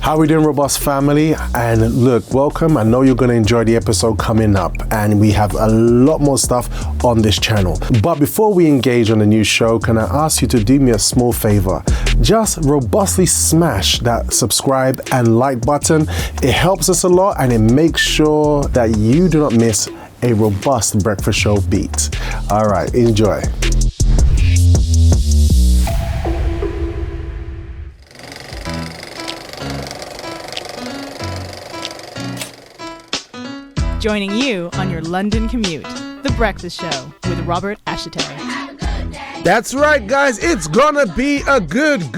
How we doing, Robust family? And look, welcome. I know you're going to enjoy the episode coming up, and we have a lot more stuff on this channel. But before we engage on the new show, can I ask you to do me a small favor? Just robustly smash that subscribe and like button. It helps us a lot, and it makes sure that you do not miss a robust breakfast show beat. All right, enjoy. Joining you on your London commute, The Breakfast Show with Robert Ashitey. That's right, guys. It's gonna be a good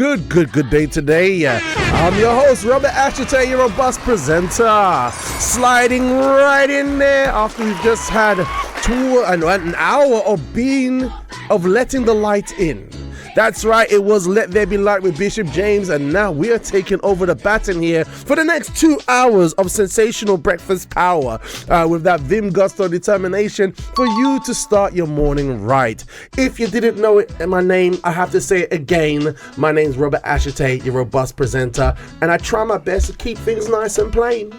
day today. I'm your host, Robert Ashitey, your robust presenter. Sliding right in there after we've just had an hour of letting the light in. That's right, it was Let There Be Light with Bishop James, and now we are taking over the baton here for the next 2 hours of sensational breakfast power with that vim, gusto, determination for you to start your morning right. If you didn't know it, my name, I have to say it again. My name's Robert Ashitey, your robust presenter, and I try my best to keep things nice and plain.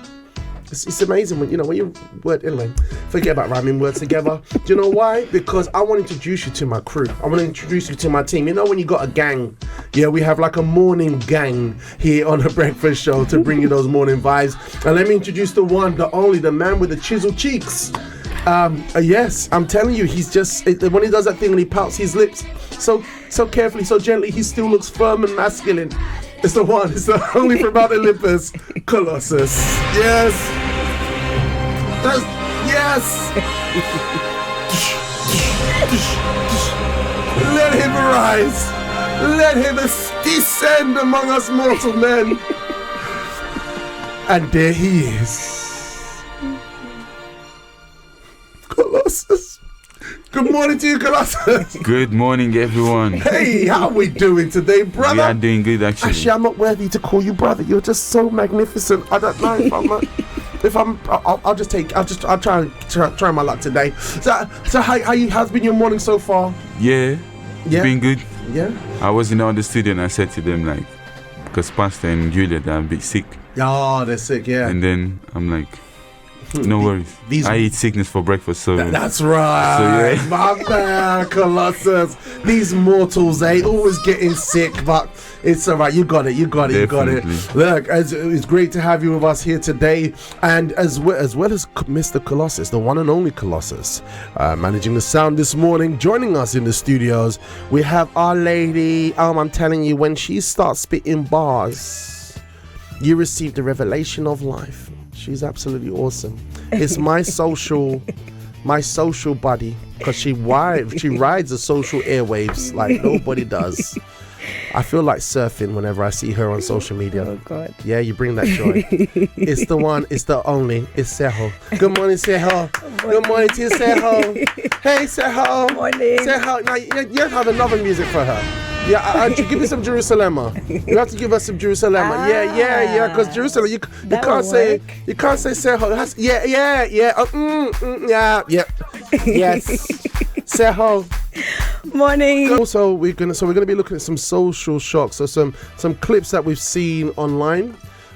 It's amazing when you word anyway. Forget about rhyming words together. Do you know why? Because I want to introduce you to my crew. I want to introduce you to my team. You know when you got a gang? Yeah, we have like a morning gang here on the breakfast show to bring you those morning vibes. And let me introduce the one, the only, the man with the chiseled cheeks. Yes, I'm telling you, he's just when he does that thing and he pouts his lips so carefully, so gently, he still looks firm and masculine. It's the one, it's the only from Mount Olympus, Colossus. Yes. Yes. Let him arise. Let him descend among us mortal men. And there he is. Colossus. Good morning to you, Colossus. Good morning, everyone. Hey, how we doing today, brother? We are doing good, actually. Actually, I'm not worthy to call you brother. You're just so magnificent. I don't know if I'll try my luck today. So how's been your morning so far? Yeah, it's been good. Yeah. I was in the studio and I said to them, like, because Pastor and Julia, they're a bit sick. Oh, they're sick, yeah. And then I'm like, no worries. I eat sickness for breakfast, so that's right. So, yeah. My man, Colossus. These mortals, they always getting sick, but it's all right. You got it. Definitely. Look, it's great to have you with us here today, and as well as Mr. Colossus, the one and only Colossus, managing the sound this morning. Joining us in the studios, we have our lady. I'm telling you, when she starts spitting bars, you receive the revelation of life. She's absolutely awesome. It's my social buddy, because she rides the social airwaves like nobody does. I feel like surfing whenever I see her on social media. Oh God. Yeah, you bring that joy. It's the one, it's the only, it's Seho. Good morning, Seho. Good morning to you, Seho. Hey, Seho. Morning. Seho. Now you have another music for her. Yeah, give me some Jerusalema. You have to give us some Jerusalema. Yeah. Because Jerusalem, you can't say Seho. Yeah. Yes. Seho. Morning. Also, we're gonna be looking at some social shocks. So some clips that we've seen online.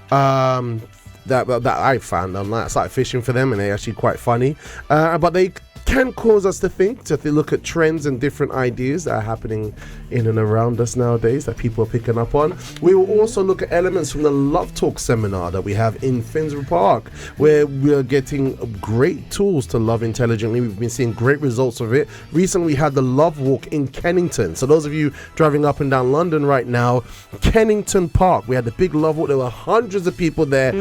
That I found online. I started fishing for them, and they're actually quite funny. But they can cause us to look at trends and different ideas that are happening in and around us nowadays that people are picking up on. We will also look at elements from the Love Talk seminar that we have in Finsbury Park, where we are getting great tools to love intelligently. We've been seeing great results of it. Recently, we had the Love Walk in Kennington. So those of you driving up and down London right now, Kennington Park, we had the big Love Walk. There were hundreds of people there.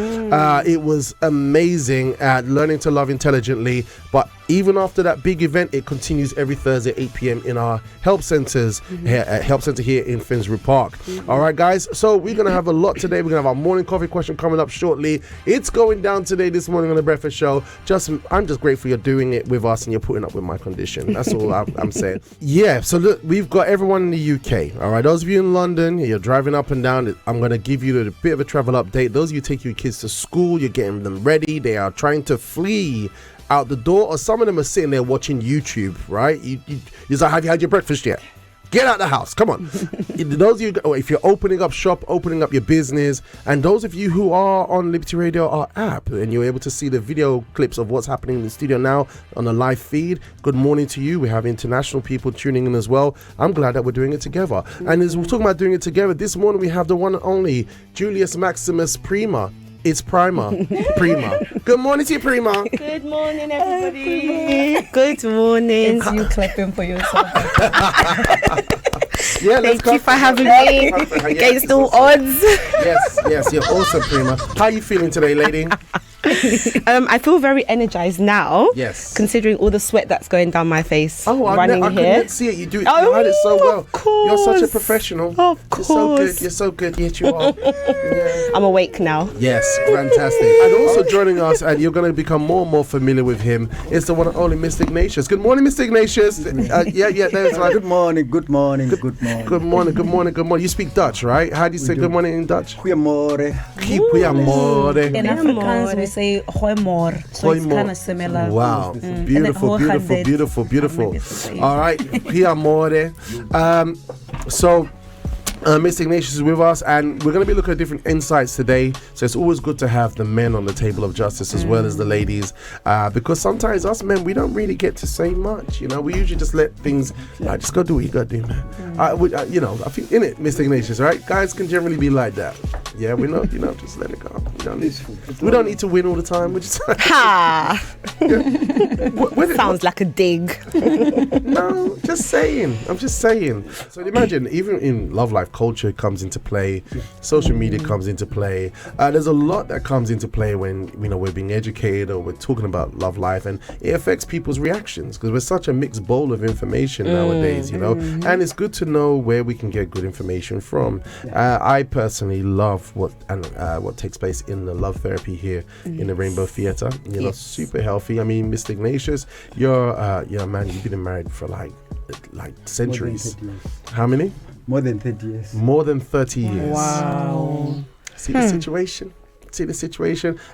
It was amazing at learning to love intelligently. But even after that big event, it continues every Thursday at 8 p.m. in our help centers, help center here in Finsbury Park. All right, guys. So we're going to have a lot today. We're going to have our morning coffee question coming up shortly. It's going down today, this morning on the Breakfast Show. I'm just grateful you're doing it with us and you're putting up with my condition. That's all I'm saying. Yeah. So look, we've got everyone in the UK. All right. Those of you in London, you're driving up and down. I'm going to give you a bit of a travel update. Those of you take your kids to school, you're getting them ready. They are trying to flee out the door, or some of them are sitting there watching YouTube, right? You're like, have you had your breakfast yet? Get out the house. Come on. Those of you, if you're opening up shop, opening up your business, and those of you who are on Liberty Radio, our app, and you're able to see the video clips of what's happening in the studio now on the live feed, good morning to you. We have international people tuning in as well. I'm glad that we're doing it together. And as we're talking about doing it together, this morning we have the one and only Julius Maximus Prima. It's Prima. Good morning to you, Prima. Good morning, everybody. Good morning. It's you clapping for yourself. Yeah, Thank you for having me against all odds. Yes, you're awesome, Prima. How are you feeling today, lady? I feel very energized now. Yes. Considering all the sweat that's going down my face. Oh, I couldn't see it. You hide it so well. Of course. You're such a professional. Of course. You're so good. Yes, you are. Yeah. I'm awake now. Yes, fantastic. And also joining us, and you're going to become more and more familiar with him, is the one and only Mr. Ignatius. Good morning, Mr. Ignatius. There's right. Good morning. Good morning. You speak Dutch, right? How do you say good morning in Dutch? Goeiemorgen. Goeiemorgen. In Afrikaans we say goeiemorgen, so it's kind of similar. Wow, beautiful. All right, goeiemorgen. So Mr. Ignatius is with us, and we're going to be looking at different insights today. So it's always good to have the men on the table of justice as well as the ladies, because sometimes us men, we don't really get to say much. We usually just let things just go do what you got to do, man. I think in it, Mr. Ignatius, right? Guys can generally be like that. Yeah, we know, just let it go. We don't need to win all the time. We just Ha! Sounds like a dig. No, just saying. I'm just saying. So imagine, even in love life, culture comes into play, social media comes into play. There's a lot that comes into play when we're being educated or we're talking about love life, and it affects people's reactions because we're such a mixed bowl of information nowadays. And it's good to know where we can get good information from. I personally love what takes place in the love therapy here in the Rainbow Theatre. Super healthy. I mean, Mr. Ignatius, you're man. You've been married for like centuries. How many? More than 30 years. More than 30 years. Wow. See the situation.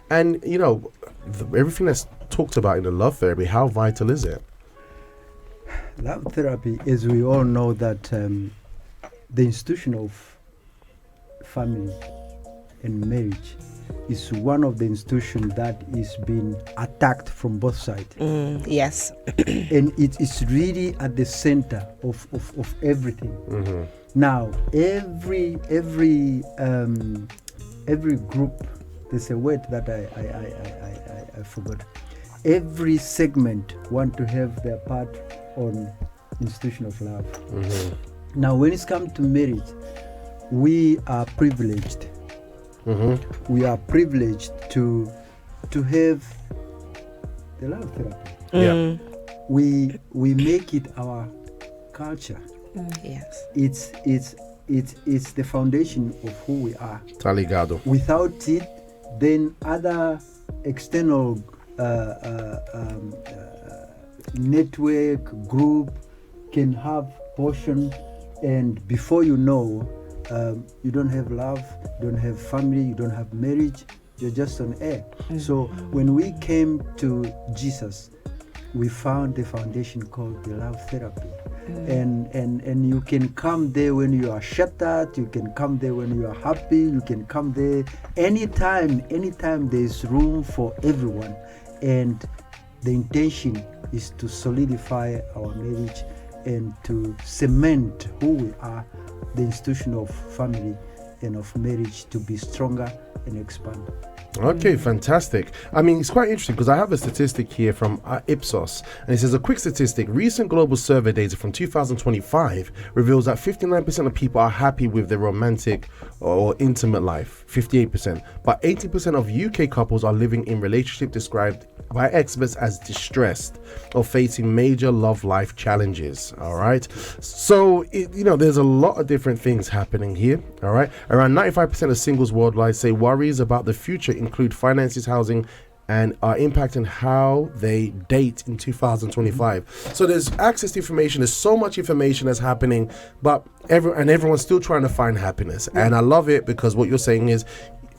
And, everything that's talked about in the love therapy, how vital is it? Love therapy, as we all know, that the institution of family and marriage is one of the institutions that is being attacked from both sides. Yes. And it is really at the center of everything. Mm-hmm. Now, every group, there's a word that I forgot. Every segment want to have their part on institution of love. Mm-hmm. Now, when it's come to marriage, we are privileged. Mm-hmm. We are privileged to have the love therapy. Yeah. We make it our culture. Yes. It's the foundation of who we are. Taligado. Without it, then other external network group can have portion, and before you know, you don't have love, you don't have family, you don't have marriage, you're just on air. So when we came to Jesus, we found the foundation called the love therapy. And you can come there when you are shattered, you can come there when you are happy, you can come there anytime there's room for everyone. And the intention is to solidify our marriage and to cement who we are, the institution of family and of marriage, to be stronger and expand. Okay, fantastic. I mean, it's quite interesting because I have a statistic here from Ipsos, and it says a quick statistic. Recent global survey data from 2025 reveals that 59% of people are happy with their romantic or intimate life, 58%, but 80% of UK couples are living in relationship described by experts as distressed or facing major love life challenges. All right, so there's a lot of different things happening here. All right, around 95% of singles worldwide say worries about the future include finances, housing, and are impacting how they date in 2025. So there's access to information. There's so much information that's happening, but everyone's still trying to find happiness. And I love it because what you're saying is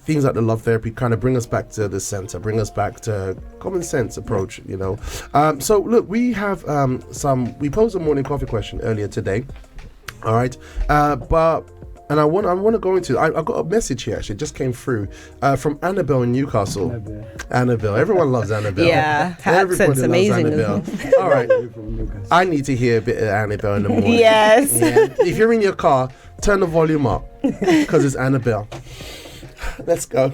things like the love therapy kind of bring us back to the center, bring us back to common sense approach, So look, we have we posed a morning coffee question earlier today. All right, and I want to go into. I got a message here actually, just came through from Annabelle in Newcastle. Annabelle, everyone loves Annabelle. Yeah, her accent's amazing. Annabelle. All right, I need to hear a bit of Annabelle in the morning. Yes. Yeah. If you're in your car, turn the volume up because it's Annabelle. Let's go.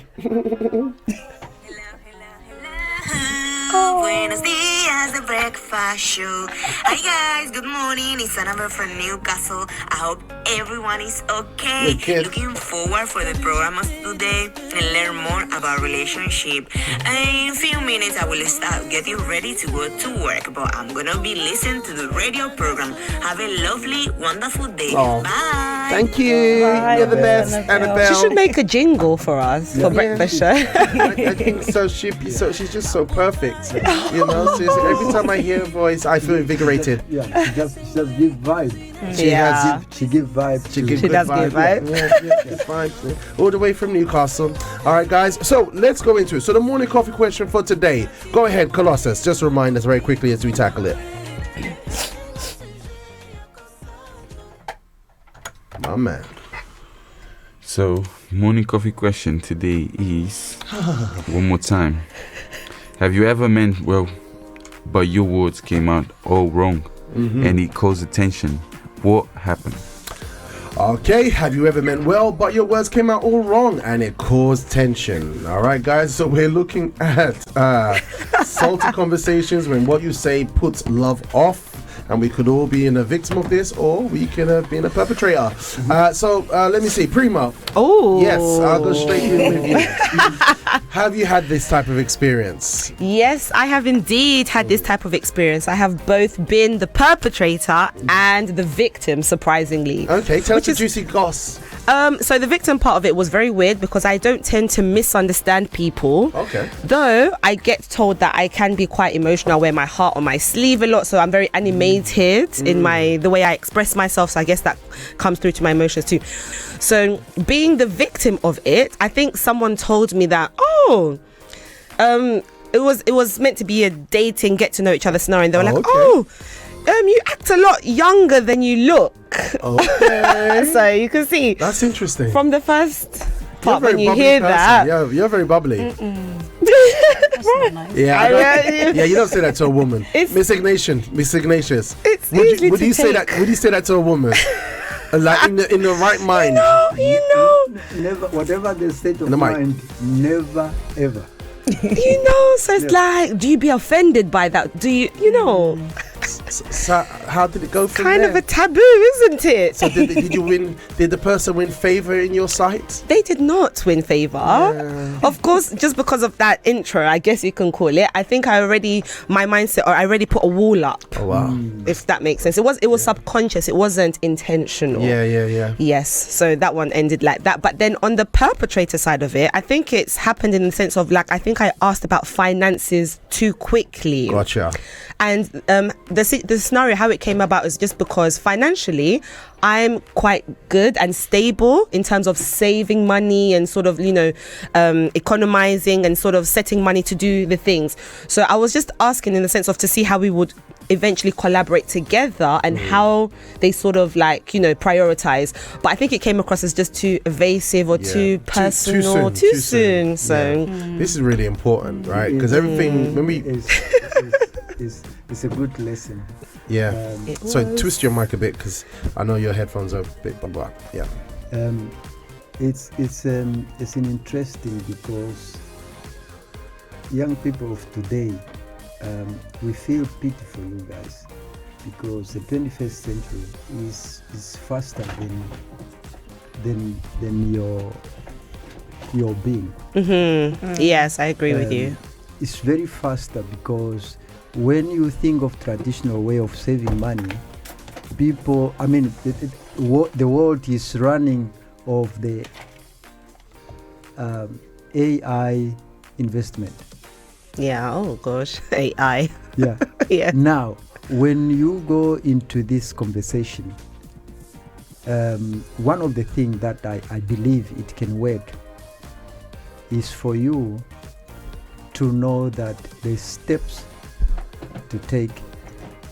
Buenos dias, the breakfast show. Hi guys, good morning. It's Annabelle from Newcastle. I hope everyone is okay. Looking forward for the program of today and learn more about relationship. In a few minutes, I will start getting ready to go to work, but I'm gonna be listening to the radio program. Have a lovely, wonderful day. Oh, bye. Thank you. Bye, You're the best, Annabelle. She should make a jingle for us for breakfast show. I think so. She's just so perfect. You know, so every time I hear her voice, I feel invigorated. Yeah, she just give vibe. She give vibe. She does give vibe. Yeah, it's fine. All the way from Newcastle. All right, guys. So let's go into it. So the morning coffee question for today. Go ahead, Colossus. Just remind us very quickly as we tackle it. My man. So, morning coffee question today is one more time. Have you ever meant well, but your words came out all wrong and it caused attention? What happened? Okay, have you ever meant well, but your words came out all wrong and it caused tension? All right, guys, so we're looking at salty conversations when what you say puts love off. And we could all be in a victim of this, or we could have been a perpetrator. So let me see, Primo. Oh, yes, I'll go straight in with you. Have you had this type of experience? Yes, I have indeed had this type of experience. I have both been the perpetrator and the victim, surprisingly. Okay, tell us the juicy goss. So the victim part of it was very weird because I don't tend to misunderstand people. Okay. Though I get told that I can be quite emotional, I wear my heart on my sleeve a lot, so I'm very animated in the way I express myself. So I guess that comes through to my emotions too. So being the victim of it, I think someone told me that it was meant to be a dating, get to know each other scenario, and they were like, okay. You act a lot younger than you look. Okay. So you can see that's interesting. from the first part when you bubbly hear person. that. Yeah, you're very bubbly. That's not nice. Yeah, you don't say that to a woman. Miss Ignatius. It's Would you say that to a woman? Like in the right mind. You know. Never, whatever the state of The mic. mind, never ever. So it's like, do you be offended by that? Do you know? So how did it go from Kind there? of a taboo, isn't it? So did you win? Did the person win favor in your sight? They did not win favor. Yeah. Of course, just because of that intro, I guess you can call it. I think I already put a wall up. Oh wow. If that makes sense. It was subconscious. It wasn't intentional. Yeah. Yes. So that one ended like that. But then on the perpetrator side of it, I think it's happened in the sense of like, I think I asked about finances too quickly. Gotcha. And the scenario, how it came about is just because financially I'm quite good and stable in terms of saving money and sort of, economizing and sort of setting money to do the things. So I was just asking in the sense of to see how we would eventually collaborate together and how they sort of prioritize. But I think it came across as just too evasive or too personal, too soon. So this is really important, right? Because everything when we it's a good lesson. Yeah. So twist your mic a bit because I know your headphones are a bit blah. Yeah. It's an interesting because young people of today, we feel pity for you guys because the 21st century is faster than your being. Yes, I agree with you. It's very faster because when you think of traditional way of saving money, people, the world is running of the AI investment. Yeah. Oh gosh, AI. Yeah. Yeah. Now, when you go into this conversation, one of the things that I believe it can work is for you to know that the steps to take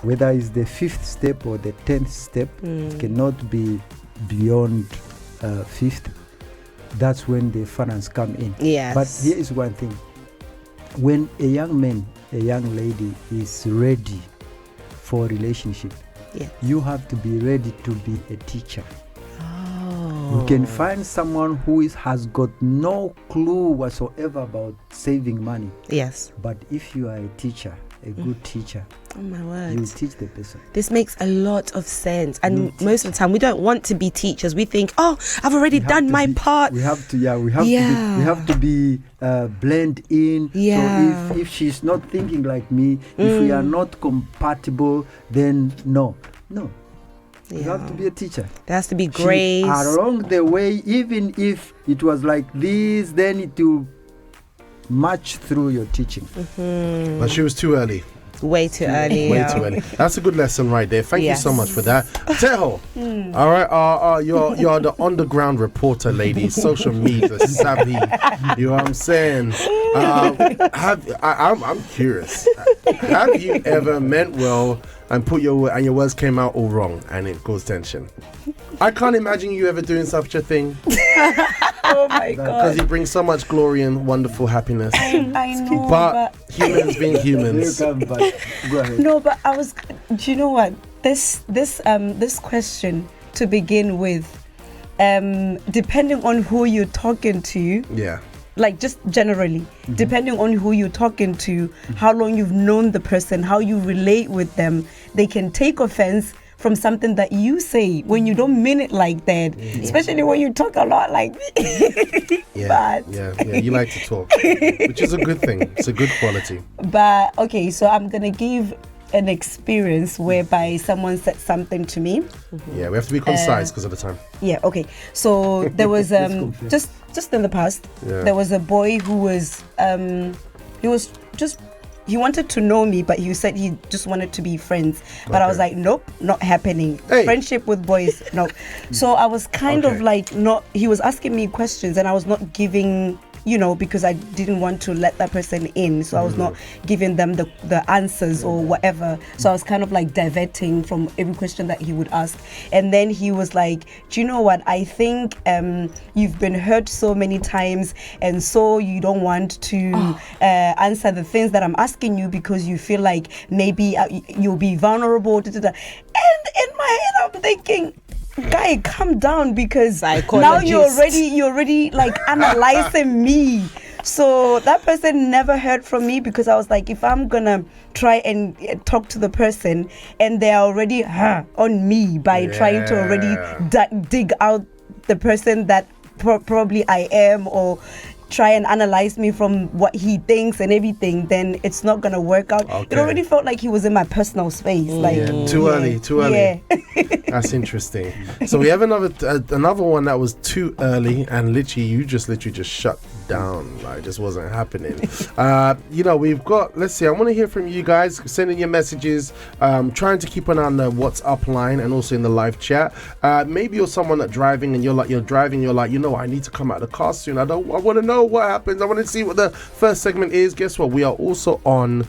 whether it's the 5th step or the 10th step, it cannot be beyond 5th. That's when the finance come in. Yes. But here is one thing. When a young man, a young lady is ready for a relationship, you have to be ready to be a teacher. You can find someone who has got no clue whatsoever about saving money. Yes. But if you are a teacher, a good teacher, oh my word, you teach the person. This makes a lot of sense. And most of the time, we don't want to be teachers. We think, oh, I've already done my part. We have to, we have to be blend in. Yeah. So if she's not thinking like me, if we are not compatible, then no. You have to be a teacher. There has to be grace. Along the way, even if it was like this, then it will match through your teaching. But she was too early. Way too early. Way too early. That's a good lesson right there. Thank you so much for that. Teho, all right, you're the underground reporter, lady, social media savvy. You know what I'm saying? I'm curious. Have you ever meant well and your words came out all wrong and it caused tension? I can't imagine you ever doing such a thing. Oh my God. Because you bring so much glory and wonderful happiness. I know, but humans being humans. Go ahead. No, but I was. Do you know what? This question to begin with, depending on who you're talking to. Yeah. Like just generally, depending on who you're talking to, how long you've known the person, how you relate with them, they can take offense from something that you say when you don't mean it like that, especially when you talk a lot like me. Yeah, you like to talk, which is a good thing. It's a good quality. But okay, so I'm gonna give an experience whereby someone said something to me. Yeah, we have to be concise because of the time. Yeah, okay. So there was just in the past, there was a boy who was he wanted to know me, but he said he just wanted to be friends. But I was like, nope, not happening. Hey. Friendship with boys, no. So I was kind of like he was asking me questions and I was not giving, because I didn't want to let that person in. So I was not giving them the answers or whatever. So I was kind of like diverting from every question that he would ask. And then he was like, do you know what? I think you've been hurt so many times. And so you don't want to answer the things that I'm asking you because you feel like maybe you'll be vulnerable. And in my head, I'm thinking, guy, calm down, because now you're already like analyzing me. So that person never heard from me because I was like, if I'm gonna try and talk to the person and they're already on me by trying to already dig out the person that probably I am, or try and analyze me from what he thinks and everything, then it's not gonna work out. It already felt like he was in my personal space. Too early. Yeah. That's interesting. So we have another one that was too early, and you just shut down. Like, it just wasn't happening. We've got, let's see, I want to hear from you guys. Send in your messages, trying to keep an eye on the WhatsApp line and also in the live chat. Maybe you're someone that's driving and you're like, I need to come out of the car soon. I want to know what happens. I want to see what the first segment is. Guess what? We are also on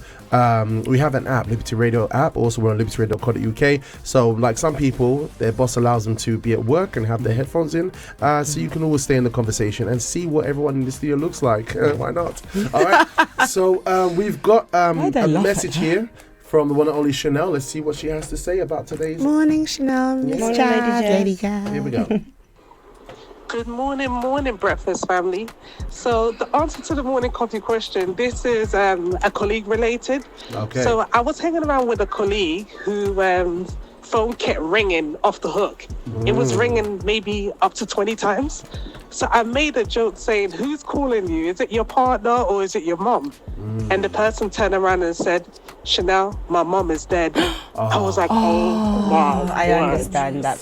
we have an app, Liberty Radio app. Also, we're on libertyradio.co.uk. So, like some people, their boss allows them to be at work and have their headphones in. So you can always stay in the conversation and see what everyone in the studio looks like. Why not? All right. So we've got a message here from the one and only Chanel. Let's see what she has to say about today's morning, Chanel. Morning, Lady Jazz. Here we go. Good morning, breakfast family. So the answer to the morning coffee question, this is a colleague related. Okay. So I was hanging around with a colleague who phone kept ringing off the hook. It was ringing maybe up to 20 times. So I made a joke saying, who's calling you? Is it your partner or is it your mom? And the person turned around and said, Chanel, my mom is dead. I was like, oh wow. I understand that.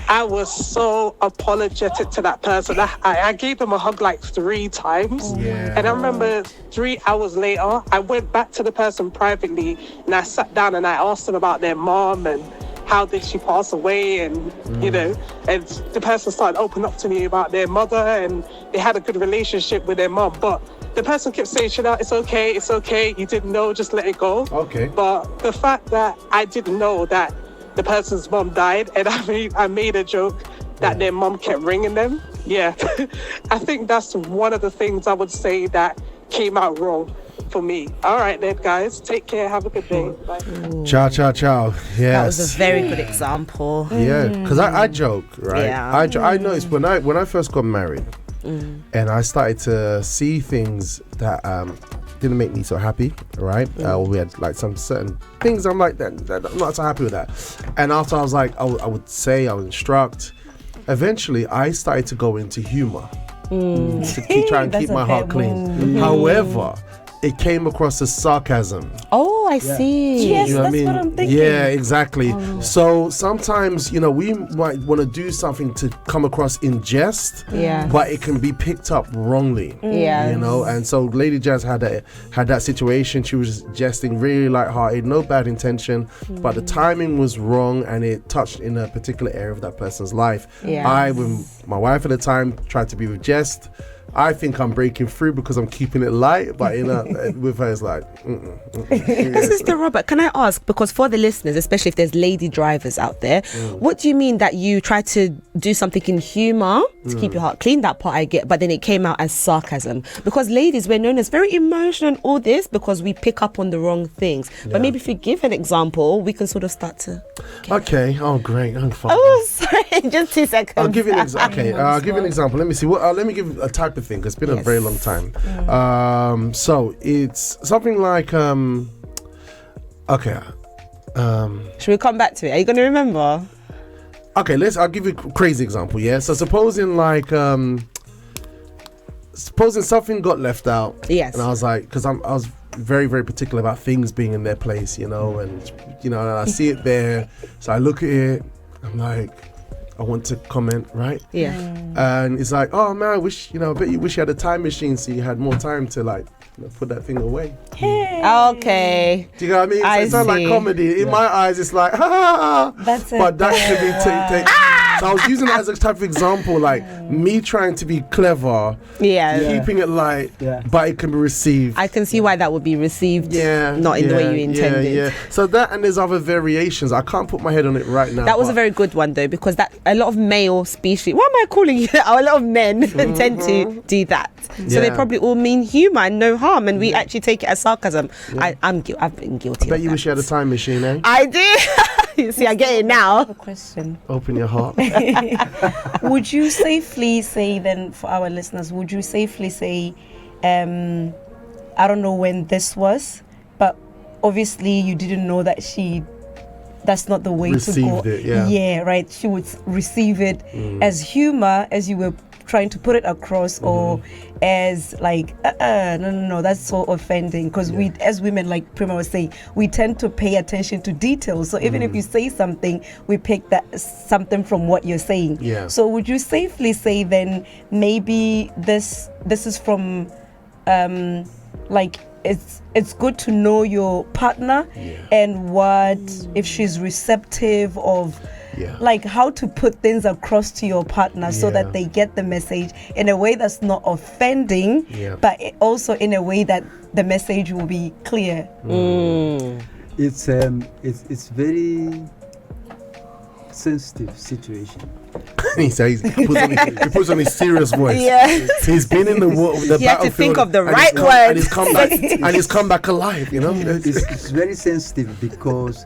I was so apologetic to that person. I gave them a hug like 3 times. And I remember 3 hours later, I went back to the person privately and I sat down and I asked them about their mom and how did she pass away, and and the person started opening up to me about their mother, and they had a good relationship with their mom. But the person kept saying, Chanel, it's okay, you didn't know, just let it go. Okay. But the fact that I didn't know that the person's mom died, and I made a joke that their mom kept ringing them. Yeah, I think that's one of the things I would say that came out wrong for me. All right then, guys, take care, have a good day. Bye. Ciao, ciao, ciao. Yes. That was a very good example. Yeah, because I joke, right? Yeah. I noticed when I first got married, and I started to see things that didn't make me so happy, right? We had like some certain things I'm like that I'm not so happy with that. And after I was like, I would instruct. Eventually, I started to go into humor to try and keep my heart clean. However, it came across as sarcasm. Oh, I see. Yes, You know that's what I mean? what I'm thinking. Yeah, exactly. So sometimes, we might want to do something to come across in jest, but it can be picked up wrongly. Yeah. And so Lady Jazz had that situation. She was jesting really lighthearted, no bad intention, but the timing was wrong and it touched in a particular area of that person's life. Yes. With my wife at the time, tried to be with jest. I think I'm breaking through because I'm keeping it light, but with her it's like, Sister Robert, can I ask, because for the listeners, especially if there's lady drivers out there, what do you mean that you try to do something in humor to keep your heart clean? That part I get, but then it came out as sarcasm, because ladies, we're known as very emotional and all this because we pick up on the wrong things. But maybe if you give an example, we can sort of start to okay, oh great, I'm fine. Oh, sorry, just 2 seconds. I'll give you an example. Okay, I'll give you an example. Let me see. Let me give a type of thing. It's been a very long time. So it's something like okay. Should we come back to it? Are you going to remember? Okay, I'll give you a crazy example. Yeah. So supposing something got left out. Yes. And I was like, because I was very, very particular about things being in their place, and and I see it there, so I look at it. I'm like, I want to comment, right? Yeah. And it's like, oh man, I bet you wish you had a time machine so you had more time to put that thing away. Okay. Do you know what I mean? So it's not like comedy. In my eyes, it's like, ha. That's it. But that should be So I was using that as a type of example, like me trying to be clever, keeping it light, but it can be received. I can see why that would be received not in the way you intended. Yeah. So that, and there's other variations. I can't put my head on it right now. That was a very good one though, because that a lot of male species, what am I calling you? A lot of men tend to do that. So they probably all mean humor and no harm, and we actually take it as sarcasm. I've been guilty. I bet you wish you had a time machine, eh? I do. You see, I get it now. A question. Open your heart. Would you safely say then, for our listeners, I don't know when this was, but obviously you didn't know that that's not the way Received to go. It, yeah. Yeah, right. She would receive it as humor, as you were trying to put it across, or as like no, that's so offending, because we as women, like Prima was saying, we tend to pay attention to details. So even if you say something, we pick that something from what you're saying. So would you safely say then maybe this is from like it's good to know your partner and what if she's receptive of like how to put things across to your partner so that they get the message in a way that's not offending, but also in a way that the message will be clear. It's very sensitive situation. He puts on his serious voice. He's been in the battlefield. You have to think of the right words, and he's come back alive. It's very sensitive because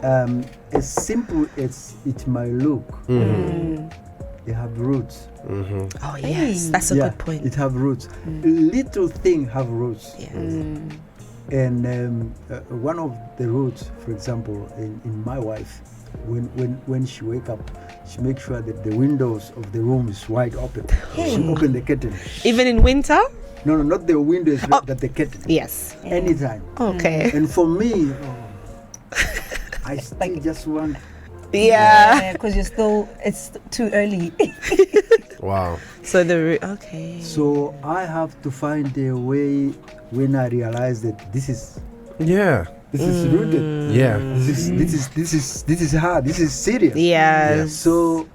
as simple as it might look, they have roots. Oh yes, that's a good point. It have roots. Little thing have roots. And one of the roots, for example, in my wife, when she wake up, she makes sure that the windows of the room is wide open. She open the curtain. Even in winter? No, not the windows, but the curtain. Yes. Anytime. Okay. And for me, I still just want. Because it's too early. Wow. So okay. So I have to find a way when I realize that this is. This is rooted. This is hard. This is serious. Yes. So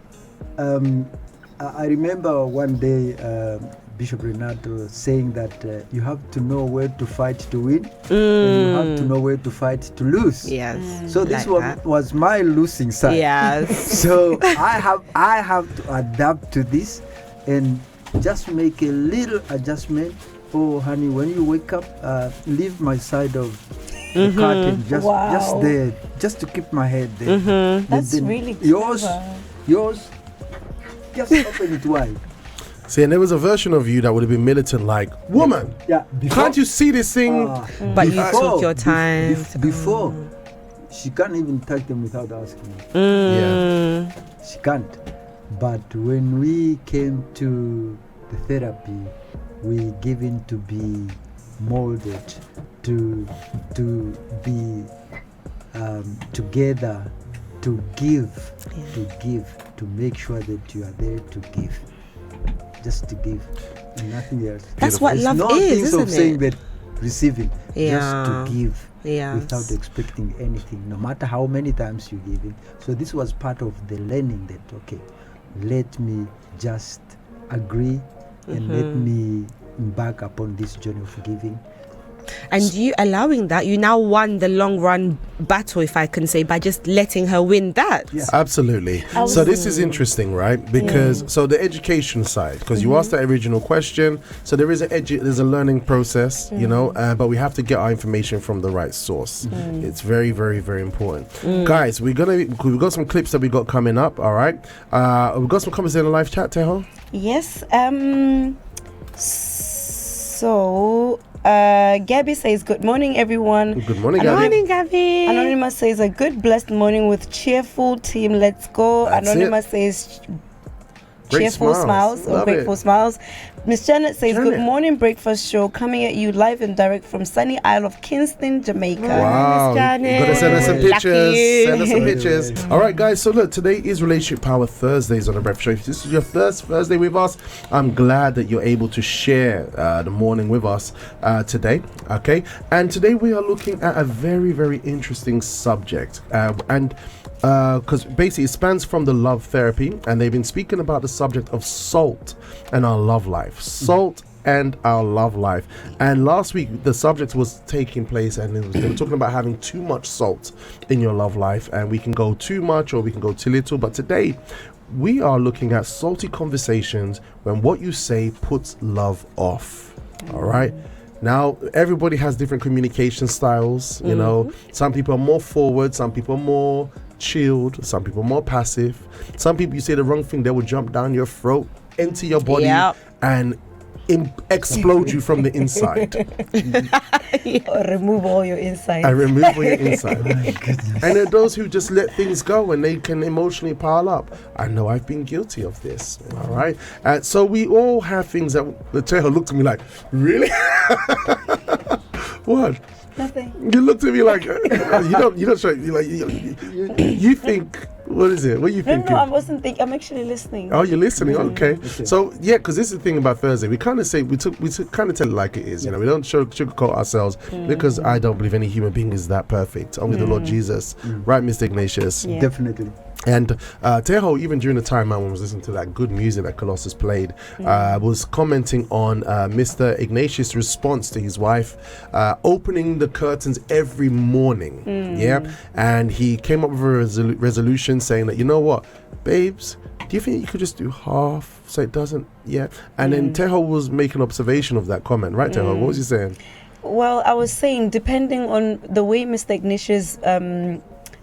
I remember one day Bishop Renato saying that you have to know where to fight to win, and you have to know where to fight to lose. Yes. So this like was my losing side. Yes. So I have to adapt to this and just make a little adjustment. Oh, honey, when you wake up, leave my side of the curtain just there, just to keep my head there. That's really yours. clever. Yours, just open it wide. See, and there was a version of you that would have been militant, like, woman, can't you see this thing? But you took your time. Before, she can't even touch them without asking. Yeah. She can't. But when we came to the therapy, we given to be molded, to be together, to give, to make sure that you are there to give, just to give, and nothing else. That's what There's love no is, things isn't of saying it? that receiving, Yeah. just to give. Yes. Without expecting anything, no matter how many times you give it. So this was part of the learning that, okay, let me just agree and let me embark upon this journey of giving. And you allowing that, you now won the long run battle, if I can say, by just letting her win that. Yeah. Absolutely. So this is interesting, right? Because so the education side, because you asked that original question, so there is there's a learning process, you know, but we have to get our information from the right source. It's very, very, very important. Guys, we've got some clips that we got coming up. All right, we've got some comments in the live chat, Teho. Yes. So Gabby says, good morning, everyone. Good morning, Good Gabby. morning, Gabby. Anonymous says, a good blessed morning with cheerful team. Let's go. That's Anonymous says, Great cheerful smiles. smiles or Love grateful it. smiles. Miss Janet says, Janet. good morning, breakfast show, coming at you live and direct from sunny Isle of Kingston, Jamaica. Wow, you gotta send us some Lucky pictures. you. Send us some pictures. All right, guys. So look, today is Relationship Power Thursdays on the Breakfast Show. If this is your first Thursday with us, I'm glad that you're able to share the morning with us today. Okay, and today we are looking at a very, very interesting subject, and because basically it spans from the love therapy, and they've been speaking about the subject of salt and our love life. Salt and our love life. And last week the subject was taking place, and they were talking about having too much salt in your love life, and we can go too much or we can go too little. But today we are looking at salty conversations when what you say puts love off. All right. Now, everybody has different communication styles, you know. Some people are more forward, some people are more chilled, some people are more passive. Some people, you say the wrong thing, they will jump down your throat, into your body, and explode you from the inside. Or remove all your insides. And remove all your inside. And there are those who just let things go and they can emotionally pile up. I know I've been guilty of this. All right. So we all have things that the Teho looked at me like, really? What? Nothing. You looked at me like you don't show you like you think, what is it? What are you thinking? No, I wasn't thinking. I'm actually listening. Oh, you're listening. Okay. So yeah, because this is the thing about Thursday. We kind of say we kind of tell it like it is. You know, we don't sugarcoat ourselves because I don't believe any human being is that perfect. Only the Lord Jesus, right, Mr. Ignatius? Yeah. Definitely. And Teho, even during the time I was listening to that good music that Colossus played, was commenting on Mr. Ignatius' response to his wife opening the curtains every morning. Yeah, and he came up with a resolution saying that, you know what, babes, do you think you could just do half so it doesn't? Yeah. And then Teho was making observation of that comment, right, Teho? What was he saying? Well, I was saying, depending on the way Mr. Ignatius,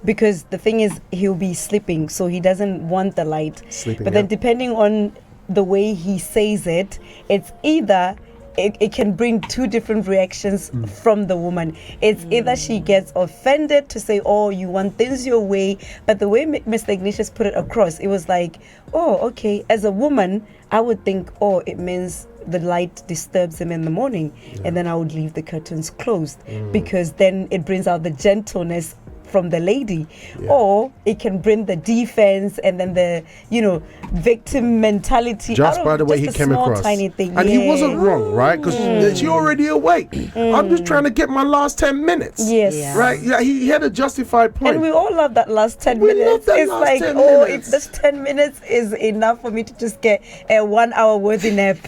because the thing is, he'll be sleeping, so he doesn't want the light. Sleeping, but then depending on the way he says it, it's either it can bring two different reactions from the woman. It's either she gets offended to say, oh, you want things your way, but the way Mr. Ignatius put it across, it was like, oh, okay, as a woman, I would think, oh, it means the light disturbs him in the morning, and then I would leave the curtains closed, because then it brings out the gentleness from the lady, or it can bring the defense and then the victim mentality. Just out by of the way just he a came small, across, tiny thing. and he wasn't wrong, right? Because she already awake. I'm just trying to get my last 10 minutes. Yes. Yeah. Right? Yeah, he had a justified point. And we all love that last 10 We minutes. love that It's last like, 10 if minutes. this 10 minutes is enough for me to just get a 1 hour worthy nap.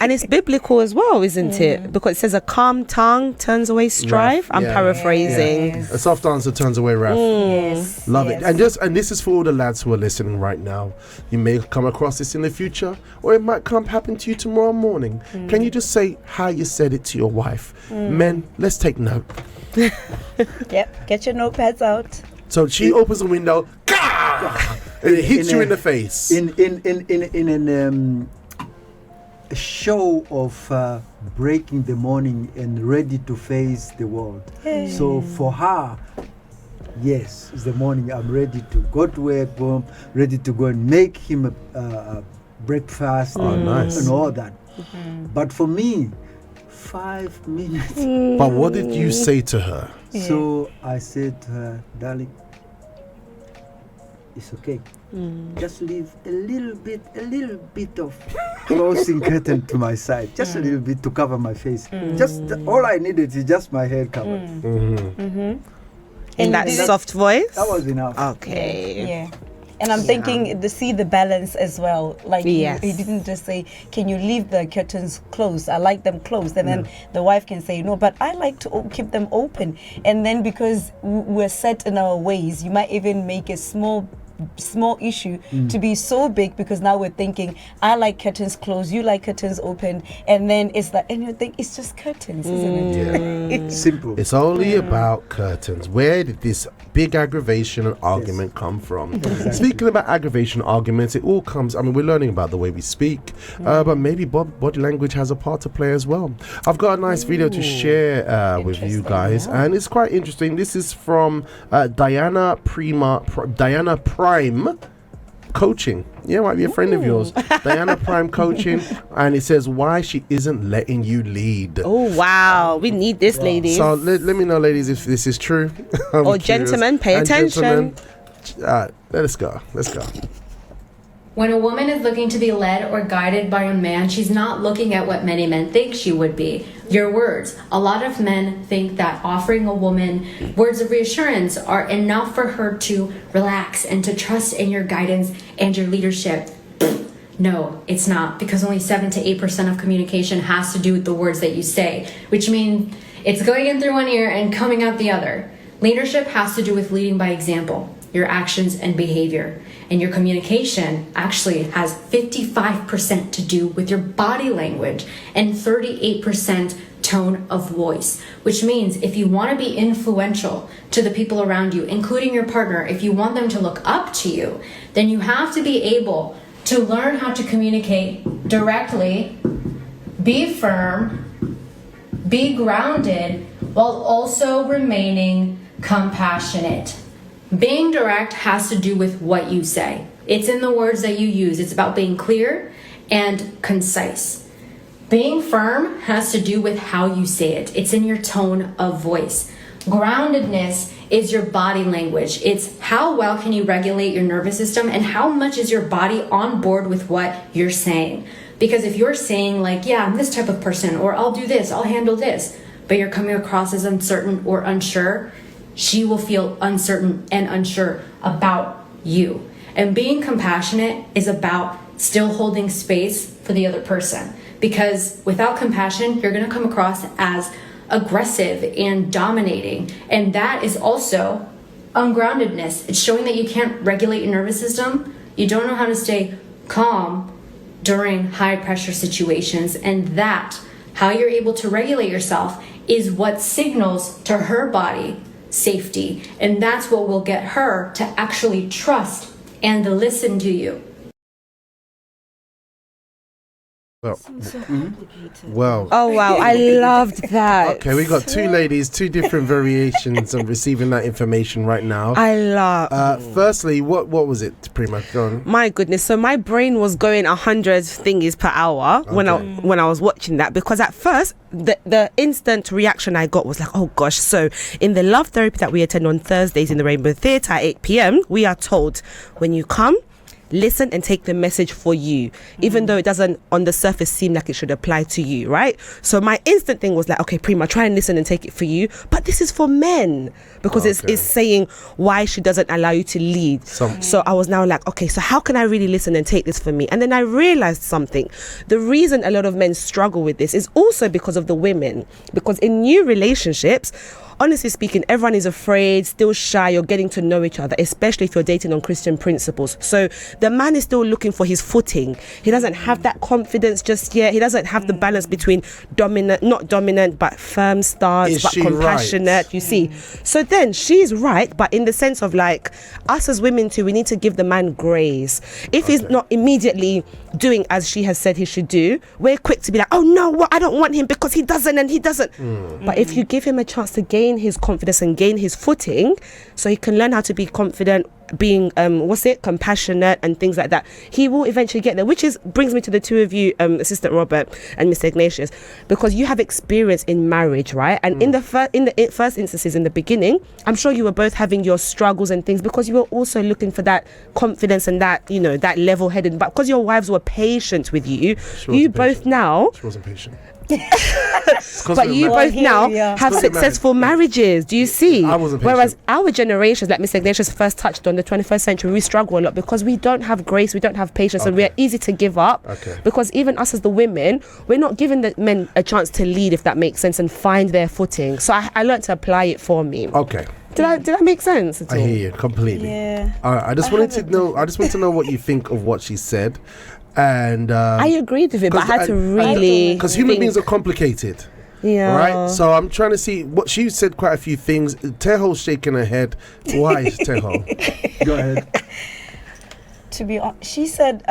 And it's biblical as well, isn't it? Because it says a calm tongue turns away strife. I'm yeah. paraphrasing. Yes. A soft answer turns away wrath. Yes. Love yes. it. And this is for all the lads who are listening right now. You may come across this in the future, or it might happen to you tomorrow morning. Can you just say how you said it to your wife? Men, let's take note. Yep. Get your notepads out. So she opens the window, Gah! And it hits you in the face. In a show of breaking the morning and ready to face the world. So for her, yes, it's the morning. I'm ready to go to work, boom, ready to go and make him a breakfast nice. and all that. But for me, 5 minutes. But what did you say to her? So I said to her, darling, it's okay. Just leave a little bit of closing curtain to my side, just a little bit to cover my face. Just all I needed is just my hair covered. In that soft voice. That was enough. Okay. Yeah. And I'm thinking to see the balance as well. Like Yes. he didn't just say, "Can you leave the curtains closed? I like them closed." And then the wife can say, "No, but I like to keep them open." And then because we're set in our ways, you might even make a small issue to be so big, because now we're thinking, I like curtains closed, you like curtains open, and then it's like, and you think it's just curtains, isn't it? Simple. It's only about curtains. Where did this big aggravation and argument come from? Speaking about aggravation arguments, it all comes, I mean, we're learning about the way we speak, but maybe body language has a part to play as well. I've got a nice video to share with you guys, and it's quite interesting. This is from Diana Prime Coaching. Yeah, might be a friend of yours. Diana Prime Coaching, and it says why she isn't letting you lead. Oh wow, we need this, ladies. So let me know, ladies, if this is true. I'm Or curious. gentlemen, pay And attention. gentlemen, let's go. When a woman is looking to be led or guided by a man, she's not looking at what many men think she would be. Your words. A lot of men think that offering a woman words of reassurance are enough for her to relax and to trust in your guidance and your leadership. No, it's not, because only 7 to 8% of communication has to do with the words that you say, which means it's going in through one ear and coming out the other. Leadership has to do with leading by example, your actions and behavior. And your communication actually has 55% to do with your body language and 38% tone of voice, which means if you want to be influential to the people around you, including your partner, if you want them to look up to you, then you have to be able to learn how to communicate directly, be firm, be grounded, while also remaining compassionate. Being direct has to do with what you say. It's in the words that you use. It's about being clear and concise. Being firm has to do with how you say it. It's in your tone of voice. Groundedness is your body language. It's how well can you regulate your nervous system and how much is your body on board with what you're saying. Because if you're saying like, yeah, I'm this type of person, or I'll do this, I'll handle this, but you're coming across as uncertain or unsure, she will feel uncertain and unsure about you. And being compassionate is about still holding space for the other person. Because without compassion, you're going to come across as aggressive and dominating. And that is also ungroundedness. It's showing that you can't regulate your nervous system. You don't know how to stay calm during high pressure situations. And that, how you're able to regulate yourself, is what signals to her body safety, and that's what will get her to actually trust and listen to you. Well, So complicated. well. Oh wow, I loved that. Okay, we got two ladies, two different variations of receiving that information right now. I love. Firstly, what was it? Pretty much gone. My goodness, so my brain was going 100 thingies per hour when I was watching that, because at first the instant reaction I got was like, oh gosh. So in the love therapy that we attend on Thursdays in the Rainbow Theatre at 8 p.m, we are told when you come, listen and take the message for you, even though it doesn't on the surface seem like it should apply to you, right? So my instant thing was like, okay, Prima, try and listen and take it for you, but this is for men, because it's saying why she doesn't allow you to lead. So I was now like, okay, so how can I really listen and take this for me? And then I realized something. The reason a lot of men struggle with this is also because of the women, because in new relationships, honestly speaking, everyone is afraid, still shy. You're getting to know each other, especially if you're dating on Christian principles. So the man is still looking for his footing. He doesn't have that confidence just yet. He doesn't have the balance between not dominant, but firm stance, but compassionate. Right? You see. So then she's right, but in the sense of like us as women too, we need to give the man grace. If he's not immediately doing as she has said he should do, we're quick to be like, oh no, well, I don't want him because he doesn't and he doesn't. But if you give him a chance to gain his confidence and gain his footing, so he can learn how to be confident, being compassionate and things like that, he will eventually get there. Which brings me to the two of you, Assistant Robert and Mr. Ignatius, because you have experience in marriage, right? And in the first instances in the beginning, I'm sure you were both having your struggles and things, because you were also looking for that confidence and that, you know, that level-headed. But because your wives were patient with you, you both now. She wasn't patient. But you both now have successful marriages. Do you see? I wasn't patient. Whereas our generations, like Mr. Ignatius first touched on, the 21st century, we struggle a lot because we don't have grace, we don't have patience, and we're easy to give up. Because even us as the women, we're not giving the men a chance to lead, if that makes sense, and find their footing. So I learned to apply it for me. Okay. Did that make sense at all? I hear you completely. Yeah. All right. I just want to know what you think of what she said. And I agreed with it, but I had to really, because human beings are complicated. Yeah. Right. So I'm trying to see what she said. Quite a few things. Teho's shaking her head. Why is Teho? Go ahead. To be honest, she said,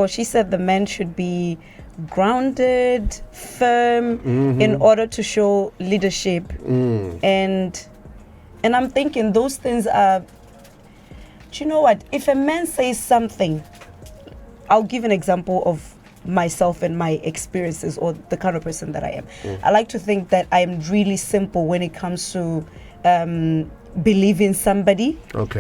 she said the men should be grounded, firm, in order to show leadership, and I'm thinking those things are. Do you know what? If a man says something, I'll give an example of myself and my experiences, or the kind of person that I am. I like to think that I'm really simple when it comes to believing somebody,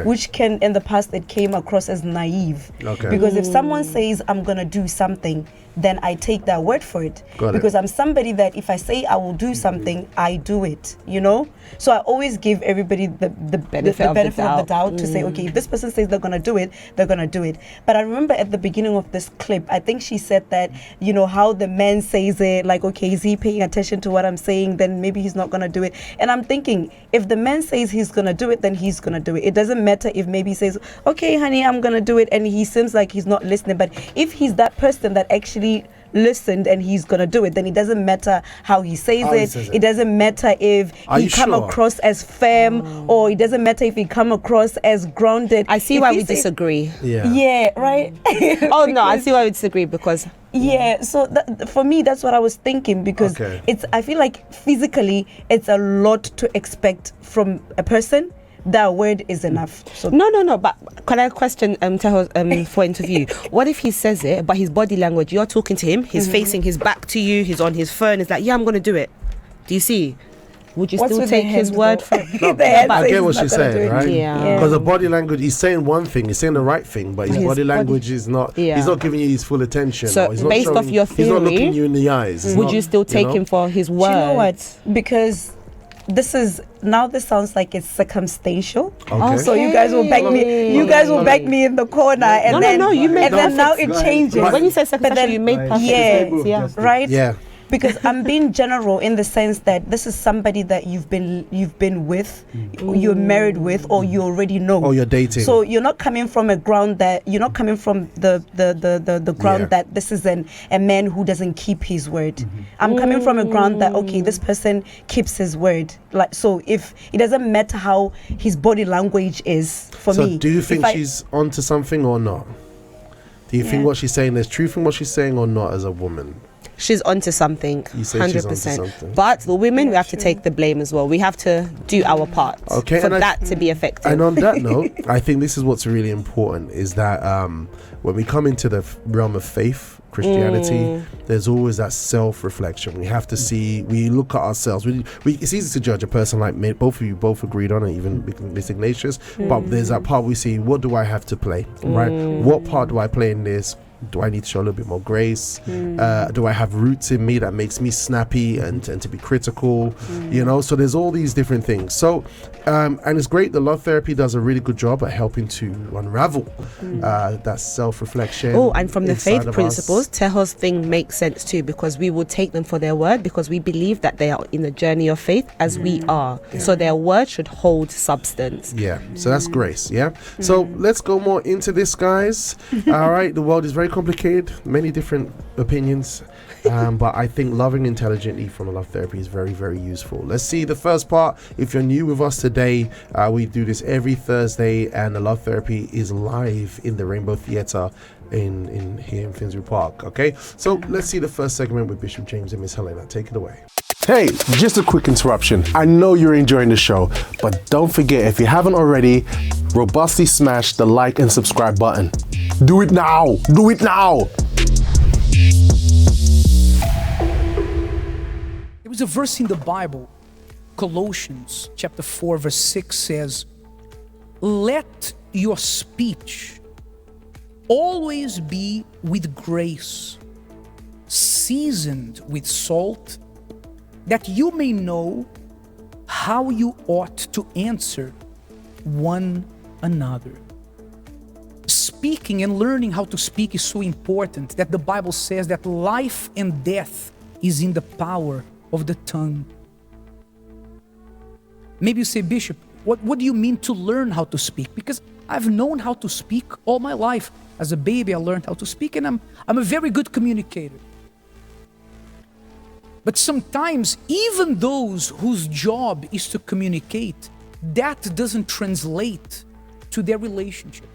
which can, in the past, it came across as naive. Because if someone says I'm gonna do something, then I take that word for it. Because I'm somebody that if I say I will do something, I do it, you know? So I always give everybody the benefit of the doubt to say, okay, if this person says they're going to do it, they're going to do it. But I remember at the beginning of this clip, I think she said that, you know, how the man says it, like, okay, is he paying attention to what I'm saying? Then maybe he's not going to do it. And I'm thinking, if the man says he's going to do it, then he's going to do it. It doesn't matter if maybe he says, okay, honey, I'm going to do it, and he seems like he's not listening. But if he's that person that actually listened and he's gonna do it, then it doesn't matter how he says it. It doesn't matter if he come across as firm, or it doesn't matter if he come across as grounded. I see why we disagree. Yeah, right. Oh no, I see why we disagree, because so for me, that's what I was thinking, because I feel like physically it's a lot to expect from a person. That word is enough. So no. But can I question Teho's point of view? What if he says it, but his body language? You're talking to him. He's facing his back to you. He's on his phone. He's like, yeah, I'm going to do it. Do you see? Would you still take his word for it? No, I get what she's saying, right? Yeah. Because the body language, he's saying one thing, he's saying the right thing, but his body language is not. He's not giving you his full attention. So based off your theory, he's not looking you in the eyes. Would you still take him for his word? Do you know what? Because this sounds like it's circumstantial. So you guys will back me. You guys will back me in the corner, and then now it changes. When you say circumstantial, you made perfect sense. Right. Yeah. Because I'm being general in the sense that this is somebody that you've been with, you're married with, or you already know. Or you're dating. So you're not coming from a ground that you're not coming from the ground that this is a man who doesn't keep his word. I'm coming from a ground that this person keeps his word. Like, so if it doesn't matter how his body language is for me. So do you think she's onto something or not? Do you think what she's saying, there's truth in what she's saying or not as a woman? She's onto something, You say she's onto 100%. something. But the women, we have to take the blame as well. We have to do our part Okay, for and that to be effective. And on that note, I think this is what's really important is that when we come into the realm of faith, Christianity, there's always that self-reflection. We have to see, we look at ourselves. It's easy to judge a person like me. Both of you both agreed on it, even Miss Ignatius. But there's that part we see, what do I have to play, right? What part do I play in this? Do I need to show a little bit more grace? Do I have roots in me that makes me snappy and to be critical? You know, so there's all these different things. So, and it's great. The love therapy does a really good job at helping to unravel that self-reflection. Oh, and from the inside faith of principles, us. Teho's thing makes sense too, because we will take them for their word, because we believe that they are in the journey of faith as we are. So their word should hold substance. Yeah, so that's grace. Yeah, so let's go more into this, guys. All right, the world is very complicated, many different opinions, but I think loving intelligently from a love therapy is very, very useful. Let's see the first part. If you're new with us today, we do this every Thursday, and the love therapy is live in the Rainbow Theatre in here in Finsbury Park. Okay, so let's see the first segment with Bishop James and Miss Helena. Take it away. Hey, just a quick interruption. I know you're enjoying the show, but don't forget, if you haven't already, robustly smash the like and subscribe button. Do it now! Do it now! There was a verse in the Bible, Colossians chapter 4 verse 6 says, "Let your speech always be with grace, seasoned with salt, that you may know how you ought to answer one another." Speaking and learning how to speak is so important that the Bible says that life and death is in the power of the tongue. Maybe you say, Bishop, what do you mean to learn how to speak? Because I've known how to speak all my life. As a baby, I learned how to speak, and I'm a very good communicator. But sometimes, even those whose job is to communicate, that doesn't translate to their relationship.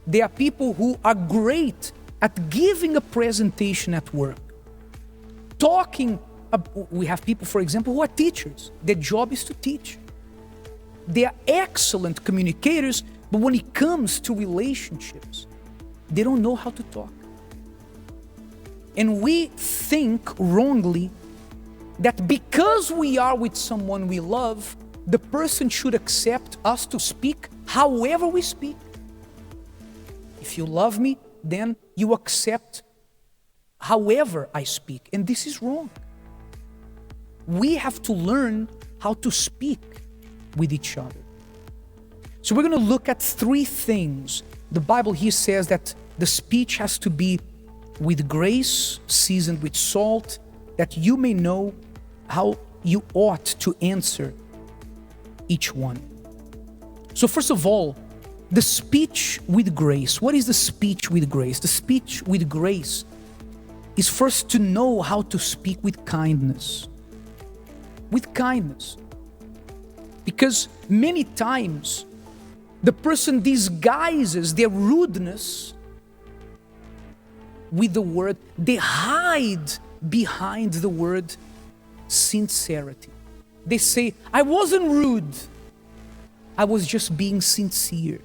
There are people who are great at giving a presentation at work. We have people, for example, who are teachers. Their job is to teach. They are excellent communicators, but when it comes to relationships, they don't know how to talk. And we think wrongly that because we are with someone we love, the person should accept us to speak however we speak. If you love me, then you accept however I speak. And this is wrong. We have to learn how to speak with each other. So we're going to look at three things. The Bible here says that the speech has to be with grace, seasoned with salt, that you may know how you ought to answer each one. So first of all, the speech with grace. What is the speech with grace? The speech with grace is first to know how to speak with kindness. With kindness. Because many times the person disguises their rudeness with the word, they hide behind the word sincerity. They say, I wasn't rude, I was just being sincere.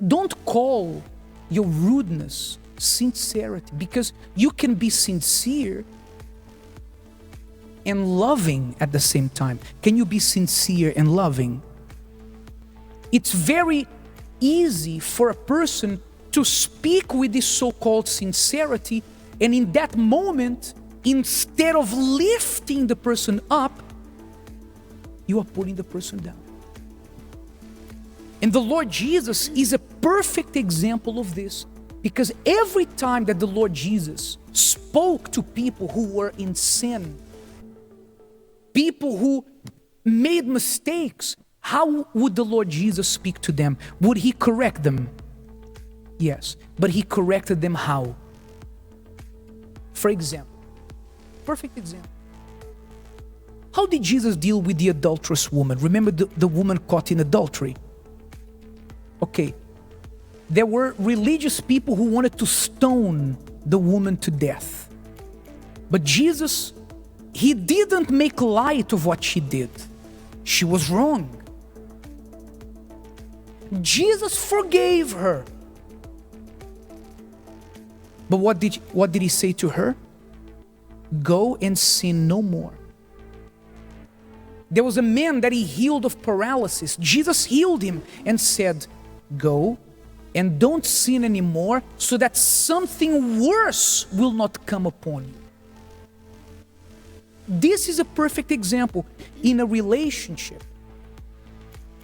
Don't call your rudeness sincerity, because you can be sincere and loving at the same time. Can you be sincere and loving? It's very easy for a person to speak with this so-called sincerity, and in that moment, instead of lifting the person up, you are putting the person down. And the Lord Jesus is a perfect example of this, because every time that the Lord Jesus spoke to people who were in sin, people who made mistakes, how would the Lord Jesus speak to them? Would he correct them? Yes, but he corrected them how? For example, perfect example. How did Jesus deal with the adulterous woman? Remember the woman caught in adultery? Okay, there were religious people who wanted to stone the woman to death. But Jesus, he didn't make light of what she did. She was wrong. Jesus forgave her. But what did he say to her? Go and sin no more. There was a man that he healed of paralysis. Jesus healed him and said, go and don't sin anymore so that something worse will not come upon you. This is a perfect example in a relationship.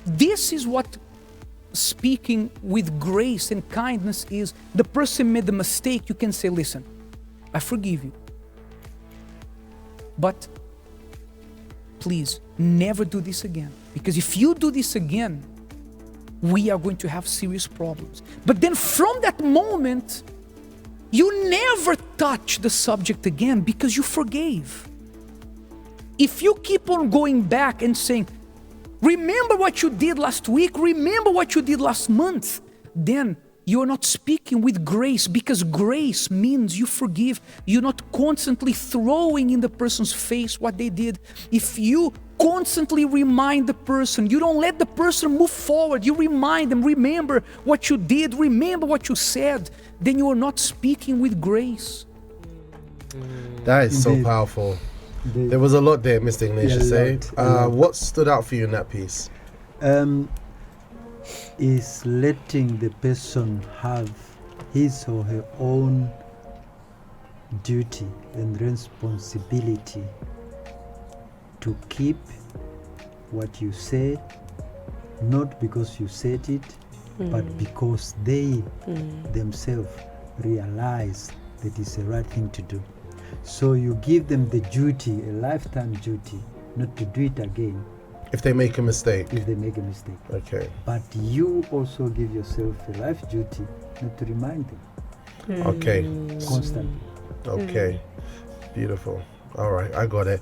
This is what speaking with grace and kindness is. The person made the mistake, you can say, listen, I forgive you. But please, never do this again. Because if you do this again, we are going to have serious problems. But then from that moment, you never touch the subject again because you forgave. If you keep on going back and saying, remember what you did last week, remember what you did last month, then you're not speaking with grace, because grace means you forgive. You're not constantly throwing in the person's face what they did. If you constantly remind the person, you don't let the person move forward, you remind them, remember what you did, remember what you said, then you are not speaking with grace. That is so powerful. There was a lot there, Mr. Ignatius. What stood out for you in that piece? Is letting the person have his or her own duty and responsibility to keep what you say, not because you said it, but because they themselves realize that it's the right thing to do. So you give them the duty, a lifetime duty, not to do it again. If they make a mistake. If they make a mistake. Okay. But you also give yourself a life duty not to remind them. Okay. Constantly. Okay. Beautiful. All right, I got it.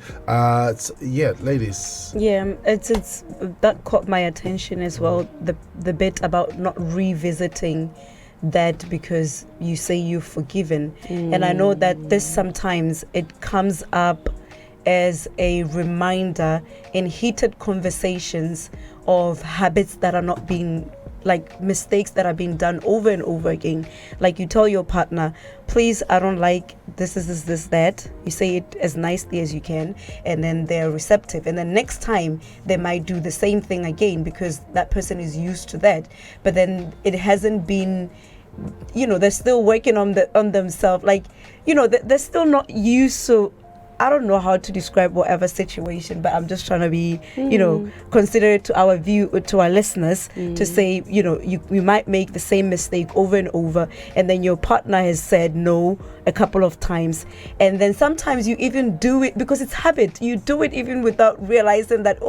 Yeah, ladies. Yeah, it's that caught my attention as well. The bit about not revisiting that because you say you've forgiven, and I know that this sometimes it comes up as a reminder in heated conversations of habits that are not being, like mistakes that are being done over and over again. Like you tell your partner, please, I don't like this, that. You say it as nicely as you can, and then they're receptive. And then next time they might do the same thing again because that person is used to that. But then it hasn't been, they're still working on themselves. Like, they're still not used to. I don't know how to describe whatever situation, but I'm just trying to be, considerate to our listeners to say, you might make the same mistake over and over, and then your partner has said no a couple of times, and then sometimes you even do it because it's habit. You do it even without realizing that,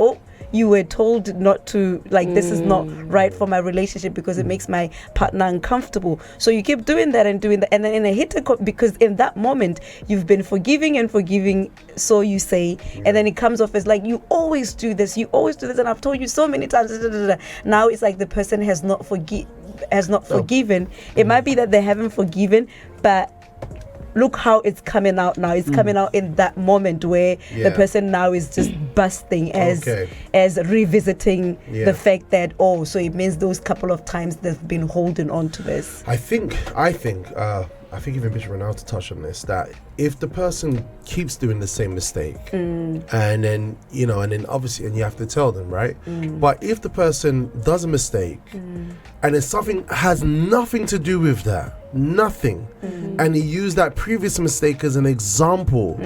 you were told not to, this is not right for my relationship because it makes my partner uncomfortable. So you keep doing that, and then in a hit, because in that moment you've been forgiving, so you say, and then it comes off as like, you always do this, and I've told you so many times. Now it's like the person has not forgiven. It might be that they haven't forgiven, but look how it's coming out now. It's coming out in that moment where the person now is just busting as revisiting the fact that, so it means those couple of times they've been holding on to this. I think even Bishop Ronaldo touched on this, that if the person keeps doing the same mistake, and then obviously, and you have to tell them, right? But if the person does a mistake, and then something has nothing to do with that, and he used that previous mistake as an example,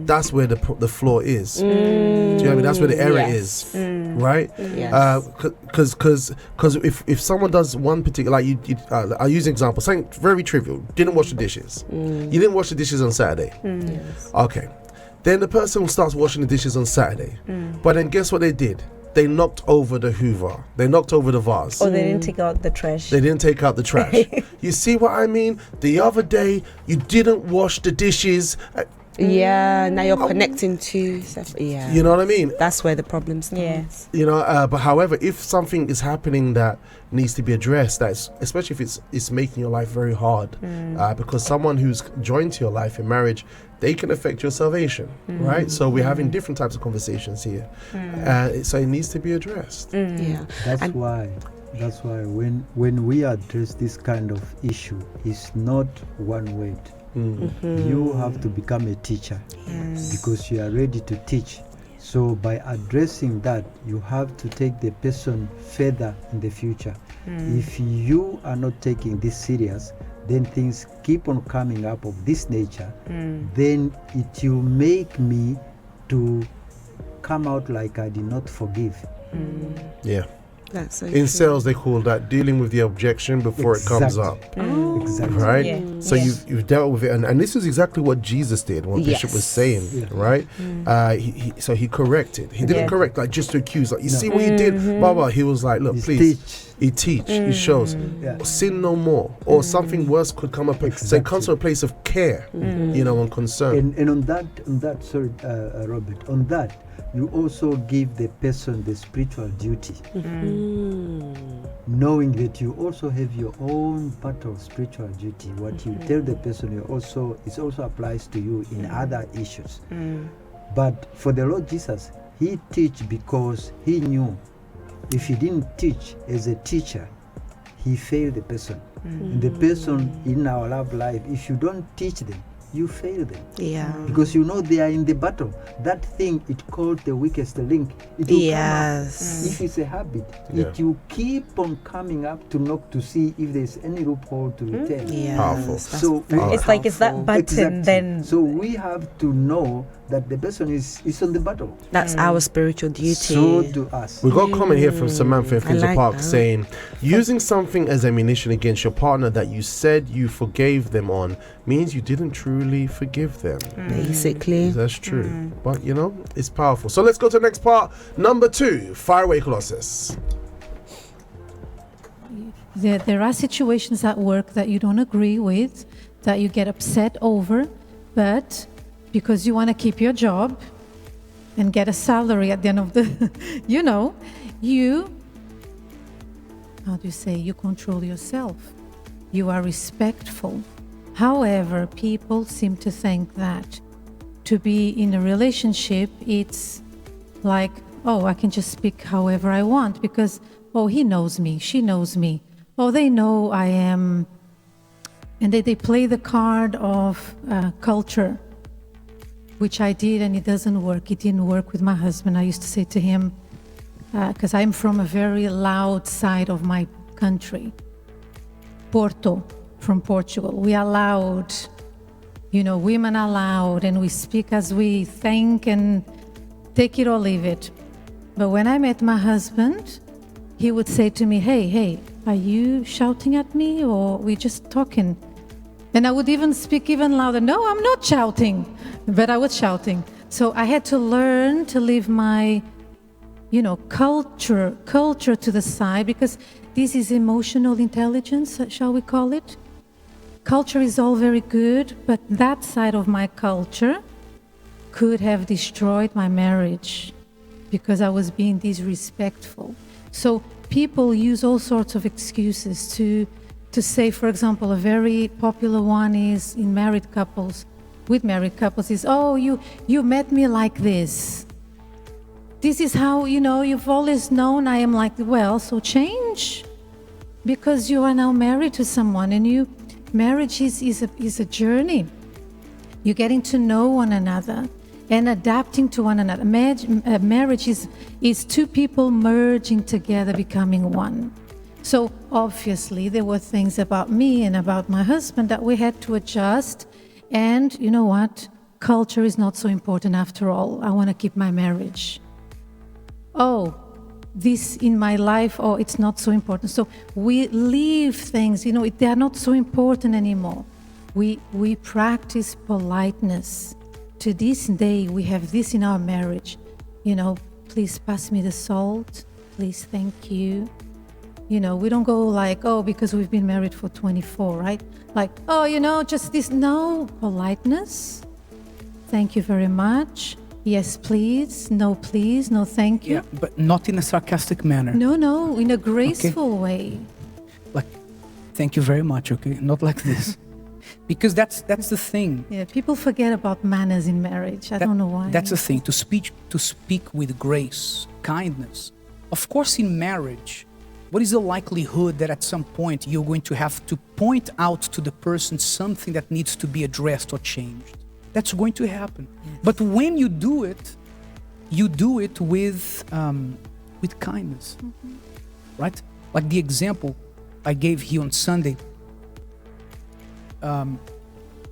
that's where the flaw is. Do you know what I mean? That's where the error is, right? Because if someone does one particular, I'll use an example, something very trivial, didn't wash the dishes. You didn't wash the dishes on Saturday. Okay. Then the person starts washing the dishes on Saturday. But then guess what they did? They knocked over the Hoover. They knocked over the vase. Or they didn't take out the trash. You see what I mean? The other day, you didn't wash the dishes. Yeah, now you're connecting to separate. Yeah, You know what I mean? that's where the problem starts. You know, but however, if something is happening that needs to be addressed, that's especially if it's making your life very hard, because someone who's joined to your life in marriage, they can affect your salvation, right? So we're having different types of conversations here, so it needs to be addressed. Yeah, That's why when we address this kind of issue, it's not one word. You have to become a teacher because you are ready to teach. So by addressing that, you have to take the person further in the future. If you are not taking this serious, then things keep on coming up of this nature, then it will make me to come out like I did not forgive. Yeah. that's so In true. sales, they call that dealing with the objection before it comes up. Exactly. Right? Yeah. So you've dealt with it, and this is exactly what Jesus did, what Bishop was saying, right? So he corrected. He didn't correct like just to accuse, like, you see what you did, blah blah. He was like, look, He's please. teach. He teach, he shows, sin no more, or something worse could come up. So it comes to a place of care, you know, and concern. And on that, sorry, Robert, on that, you also give the person the spiritual duty, knowing that you also have your own part of spiritual duty. What you tell the person, it also applies to you in other issues. But for the Lord Jesus, he teach because he knew if he didn't teach as a teacher, he failed the person. And the person in our love life, if you don't teach them, you fail them. Yeah. Because you know they are in the battle. That thing it called the weakest link. It will Yes. come up. If it's a habit, Yeah. it will keep on coming up to knock to see if there's any loophole to return. Yes, Powerful. that's So very It's like it's that powerful. button Exactly. then. So we have to know that the person is on the battle. That's our spiritual duty. So do us. We got a comment here from Samantha in Finsbury like Park that. saying, using something as ammunition against your partner that you said you forgave them on means you didn't truly forgive them. Basically. That's true. But, you know, it's powerful. So let's go to the next part. Number 2, fire away, Colossus. There are situations at work that you don't agree with, that you get upset over, but because you want to keep your job and get a salary at the end of the, you control yourself. You are respectful. However, people seem to think that to be in a relationship, it's like, oh, I can just speak however I want because, oh, he knows me, she knows me. Oh, they know I am. And they play the card of culture, which I did, and it doesn't work. It didn't work with my husband. I used to say to him, because I'm from a very loud side of my country, Porto, from Portugal. We are loud, women are loud, and we speak as we think and take it or leave it. But when I met my husband, he would say to me, hey, are you shouting at me or we just talking? And I would even speak even louder. No, I'm not shouting, but I was shouting. So I had to learn to leave my, culture to the side, because this is emotional intelligence, shall we call it? Culture is all very good, but that side of my culture could have destroyed my marriage because I was being disrespectful. So people use all sorts of excuses to say, for example, a very popular one is in married couples, is, oh, you met me like this. This is how, you've always known I am like, well, so change. Because you are now married to someone, and marriage is a journey. You're getting to know one another and adapting to one another. Marriage is two people merging together, becoming one. So obviously there were things about me and about my husband that we had to adjust. And you know what? Culture is not so important after all. I want to keep my marriage. Oh, this in my life, oh, it's not so important. So we leave things, they are not so important anymore. We practice politeness. To this day, we have this in our marriage. Please pass me the salt. Please, thank you. We don't go like, oh, because we've been married for 24, right? Like, oh, just this. No, politeness. Thank you very much. Yes, please. No, please. No, thank you. Yeah, but not in a sarcastic manner. No, in a graceful way. Like, thank you very much, okay? Not like this. Because that's the thing. Yeah, people forget about manners in marriage. I don't know why. That's the thing. To speak with grace, kindness. Of course, in marriage, what is the likelihood that at some point you're going to have to point out to the person something that needs to be addressed or changed? That's going to happen. Yes. But when you do it with kindness, right? Like the example I gave you on Sunday.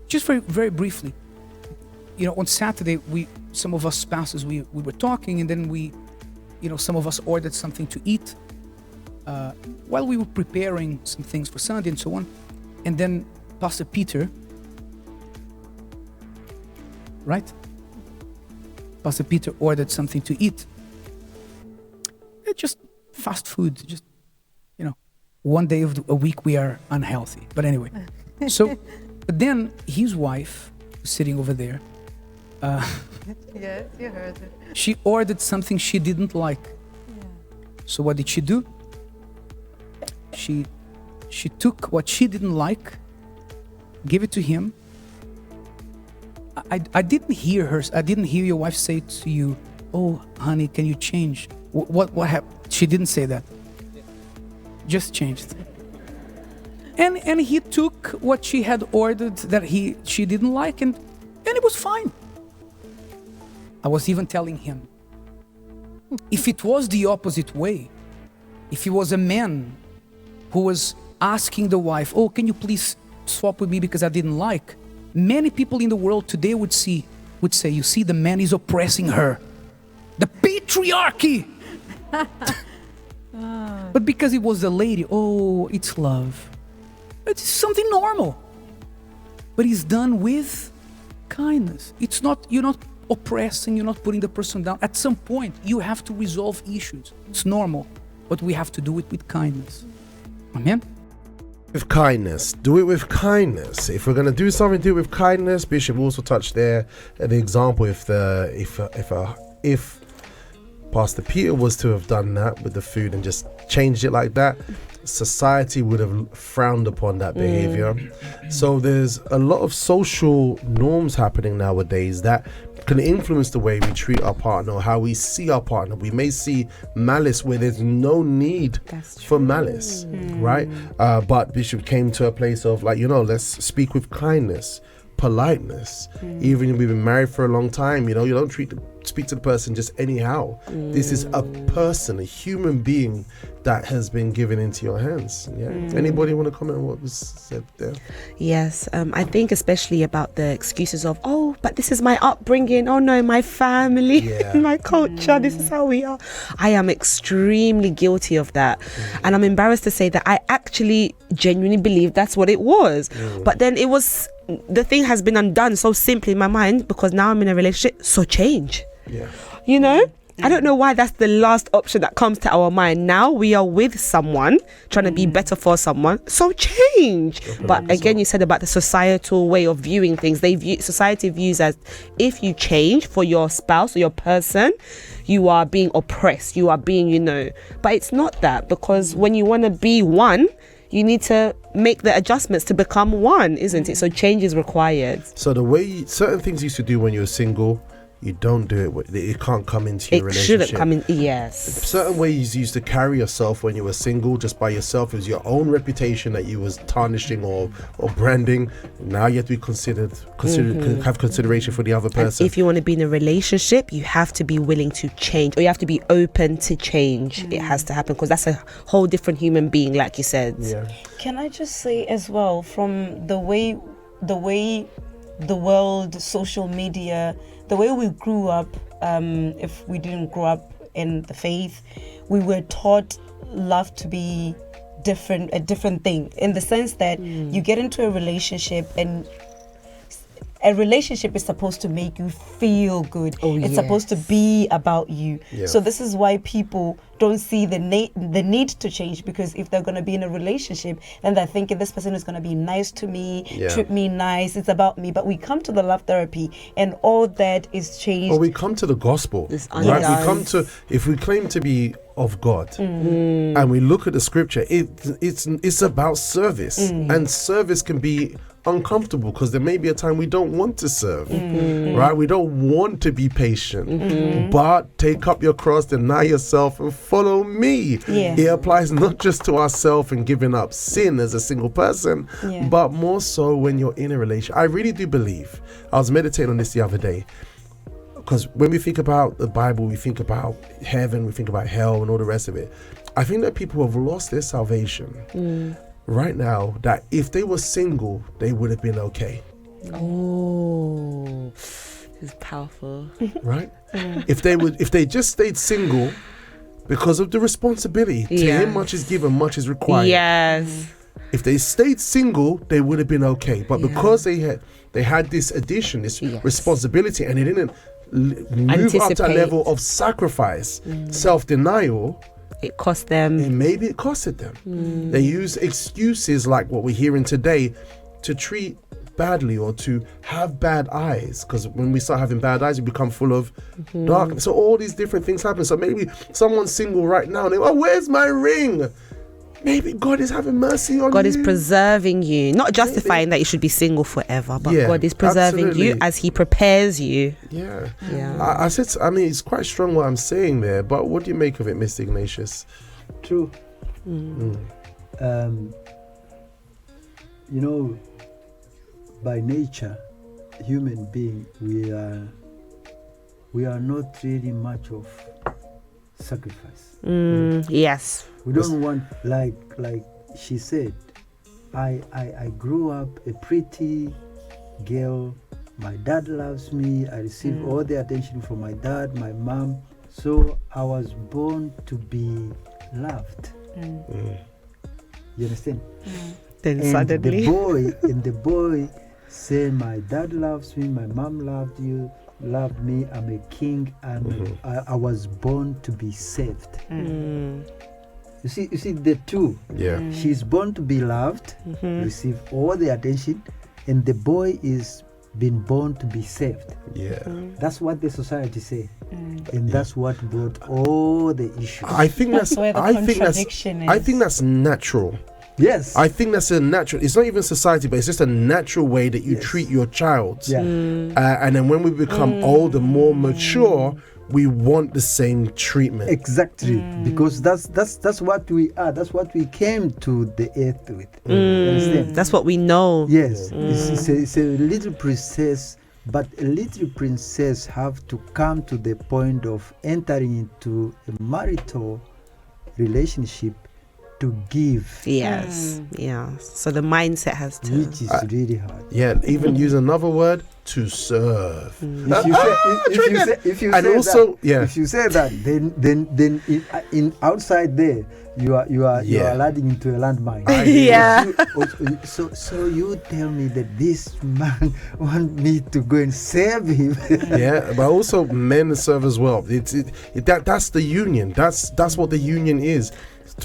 Just very, very briefly, on Saturday, some of us pastors, we were talking, and then some of us ordered something to eat while we were preparing some things for Sunday and so on. And then Pastor Peter, right? Pastor Peter ordered something to eat. It's just fast food, just, one day of a week we are unhealthy. But anyway. But then his wife, sitting over there, yes, you heard it. She ordered something she didn't like. Yeah. So what did she do? She took what she didn't like, gave it to him. I didn't hear her. I didn't hear your wife say to you, "Oh, honey, can you change?" What happened? She didn't say that. Just changed. And he took what she had ordered that she didn't like, and it was fine. I was even telling him, if it was the opposite way, if he was a man who was asking the wife, "Oh, can you please swap with me because I didn't like," many people in the world today would say, "You see, the man is oppressing her. The patriarchy." But because it was a lady, oh, it's love. It's something normal. But it's done with kindness. You're not oppressing, you're not putting the person down. At some point, you have to resolve issues. It's normal, but we have to do it with kindness. Amen? With kindness. Do it with kindness. If we're going to do something, do it with kindness. Bishop also touched there the example if Pastor Peter was to have done that with the food and just changed it like that, society would have frowned upon that behavior. So there's a lot of social norms happening nowadays that can influence the way we treat our partner or how we see our partner. We may see malice where there's no need for malice, right? But Bishop came to a place of let's speak with kindness, politeness. Even if we've been married for a long time, you don't speak to the person just anyhow. This is a person, a human being that has been given into your hands. Anybody want to comment on what was said there? Yes, I think especially about the excuses of, "Oh, but this is my upbringing, oh no, my family, my culture, this is how we are." I am extremely guilty of that, and I'm embarrassed to say that I actually genuinely believe that's what it was. But then the thing has been undone so simply in my mind because now I'm in a relationship, so change. I don't know why that's the last option that comes to our mind. Now we are with someone, trying to be better for someone, so change. But again, you said about the societal way of viewing things. Society views as if you change for your spouse or your person, you are being oppressed, you are being, but it's not that, because when you want to be one, you need to make the adjustments to become one, isn't it? So change is required. So the way certain things you used to do when you were single, you don't do it. It can't come into your relationship. It shouldn't come in. Yes. Certain ways you used to carry yourself when you were single, just by yourself. It was your own reputation that you was tarnishing or branding. Now you have to be have consideration for the other person. And if you want to be in a relationship, you have to be willing to change, or you have to be open to change. It has to happen because that's a whole different human being, like you said. Yeah. Can I just say as well, from the way the world, social media, the way we grew up, if we didn't grow up in the faith, we were taught love to be a different thing, in the sense that you get into a relationship and a relationship is supposed to make you feel good. It's supposed to be about you. So this is why people don't see the need to change, because if they're going to be in a relationship, then they're thinking this person is going to be nice to me, treat me nice, it's about me. But we come to the love therapy and all that is changed. Or we come to the gospel, right? We come to, if we claim to be of God and we look at the scripture, it's about service, and service can be uncomfortable because there may be a time we don't want to serve, right? We don't want to be patient, but take up your cross, deny yourself, and follow me. It applies not just to ourselves and giving up sin as a single person, but more so when you're in a relationship. I really do believe, I was meditating on this the other day, because when we think about the Bible, we think about heaven, we think about hell and all the rest of it. I think that people have lost their salvation right now, that if they were single, they would have been okay. Oh, this is powerful. Right? If they just stayed single, because of the responsibility, to him much is given, much is required. Yes. If they stayed single, they would have been okay. But because they had this addition, this responsibility, and they didn't move up to a level of sacrifice, self-denial, it cost them. And maybe it costed them. They use excuses like what we're hearing today to treat badly or to have bad eyes, because when we start having bad eyes, we become full of darkness. So all these different things happen. So maybe someone's single right now and they, where's my ring? Maybe God is having mercy on you. God is preserving you, not justifying that you should be single forever, but God is preserving you as He prepares you. I said, I mean, it's quite strong what I'm saying there, but what do you make of it, Mr. Ignatius? True. You know, by nature, human being, we are not really much of sacrifice. Yes. We don't want, like she said, I grew up a pretty girl. My dad loves me. I receive all the attention from my dad, my mom. So I was born to be loved. You understand? Then and suddenly the boy said, my dad loves me, my mom loved me, I'm a king, and I was born to be saved. You see the two. She's born to be loved, receive all the attention, and the boy is been born to be saved. That's what the society say, and that's what brought all the issues. I think that's where the contradiction is. I think that's natural. Yes. I think that's a natural, it's not even society, but it's just a natural way that you treat your child. And then when we become older, more mature, we want the same treatment. Exactly. Because that's what we are. That's what we came to the earth with. Understand? That's what we know. Yes. It's a little princess, but a little princess have to come to the point of entering into a marital relationship to give. Yes. Yeah. So the mindset has to. Which is really hard. Yeah. Even use another word, to serve. If you say that, then in outside there, you are landing into a landmine. So you tell me that this man want me to go and serve him. But also men serve as well. That's the union. That's what the union is.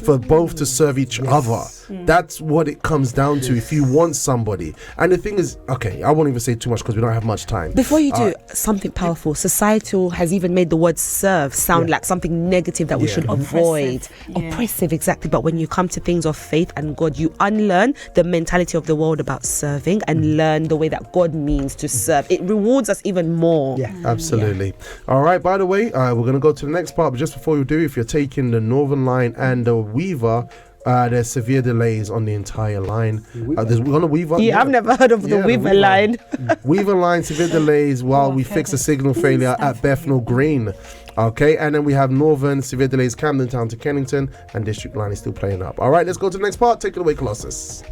For both to serve each other. That's what it comes down to if you want somebody. And the thing is, okay, I won't even say too much because we don't have much time. Before you do, something powerful. Societal has even made the word serve sound like something negative that we should avoid. Oppressive, exactly. But when you come to things of faith and God, you unlearn the mentality of the world about serving and learn the way that God means to serve. It rewards us even more. Absolutely. All right, by the way, we're going to go to the next part, but just before we do, if you're taking the Northern Line and the Weaver, there's severe delays on the entire line. There's on a Weaver. I've never heard of the Weaver line. Weaver line, severe delays while we fix a signal failure at Bethnal Green. Okay, and then we have Northern, severe delays, Camden Town to Kennington, and District line is still playing up. All right, let's go to the next part. Take it away, Colossus.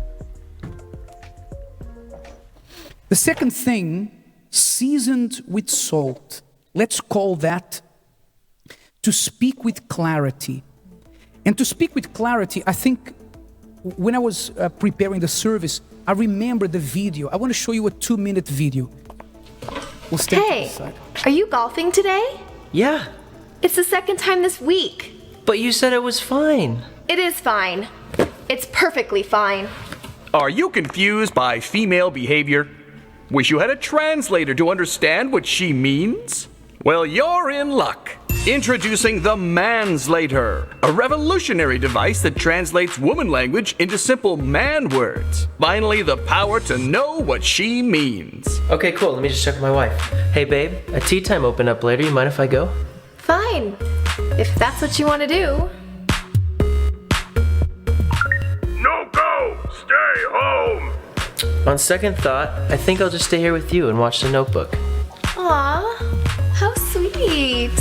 The second thing, seasoned with salt. Let's call that to speak with clarity. And to speak with clarity, I think when I was preparing the service, I remember the video. I want to show you a 2-minute video. We'll stand to the Hey, side. are you golfing today? Yeah, It's the second time this week. but you said it was fine. It is fine. It's perfectly fine. Are you confused by female behavior? Wish you had a translator to understand what she means? Well, you're in luck. Introducing the Manslater, a revolutionary device that translates woman language into simple man words. Finally, the power to know what she means. Okay, cool. Let me just check with my wife. Hey, babe, a tea time open up later. You mind if I go? Fine. If that's what you want to do. No go! Stay home! On second thought, I think I'll just stay here with you and watch The Notebook. Aw, how sweet.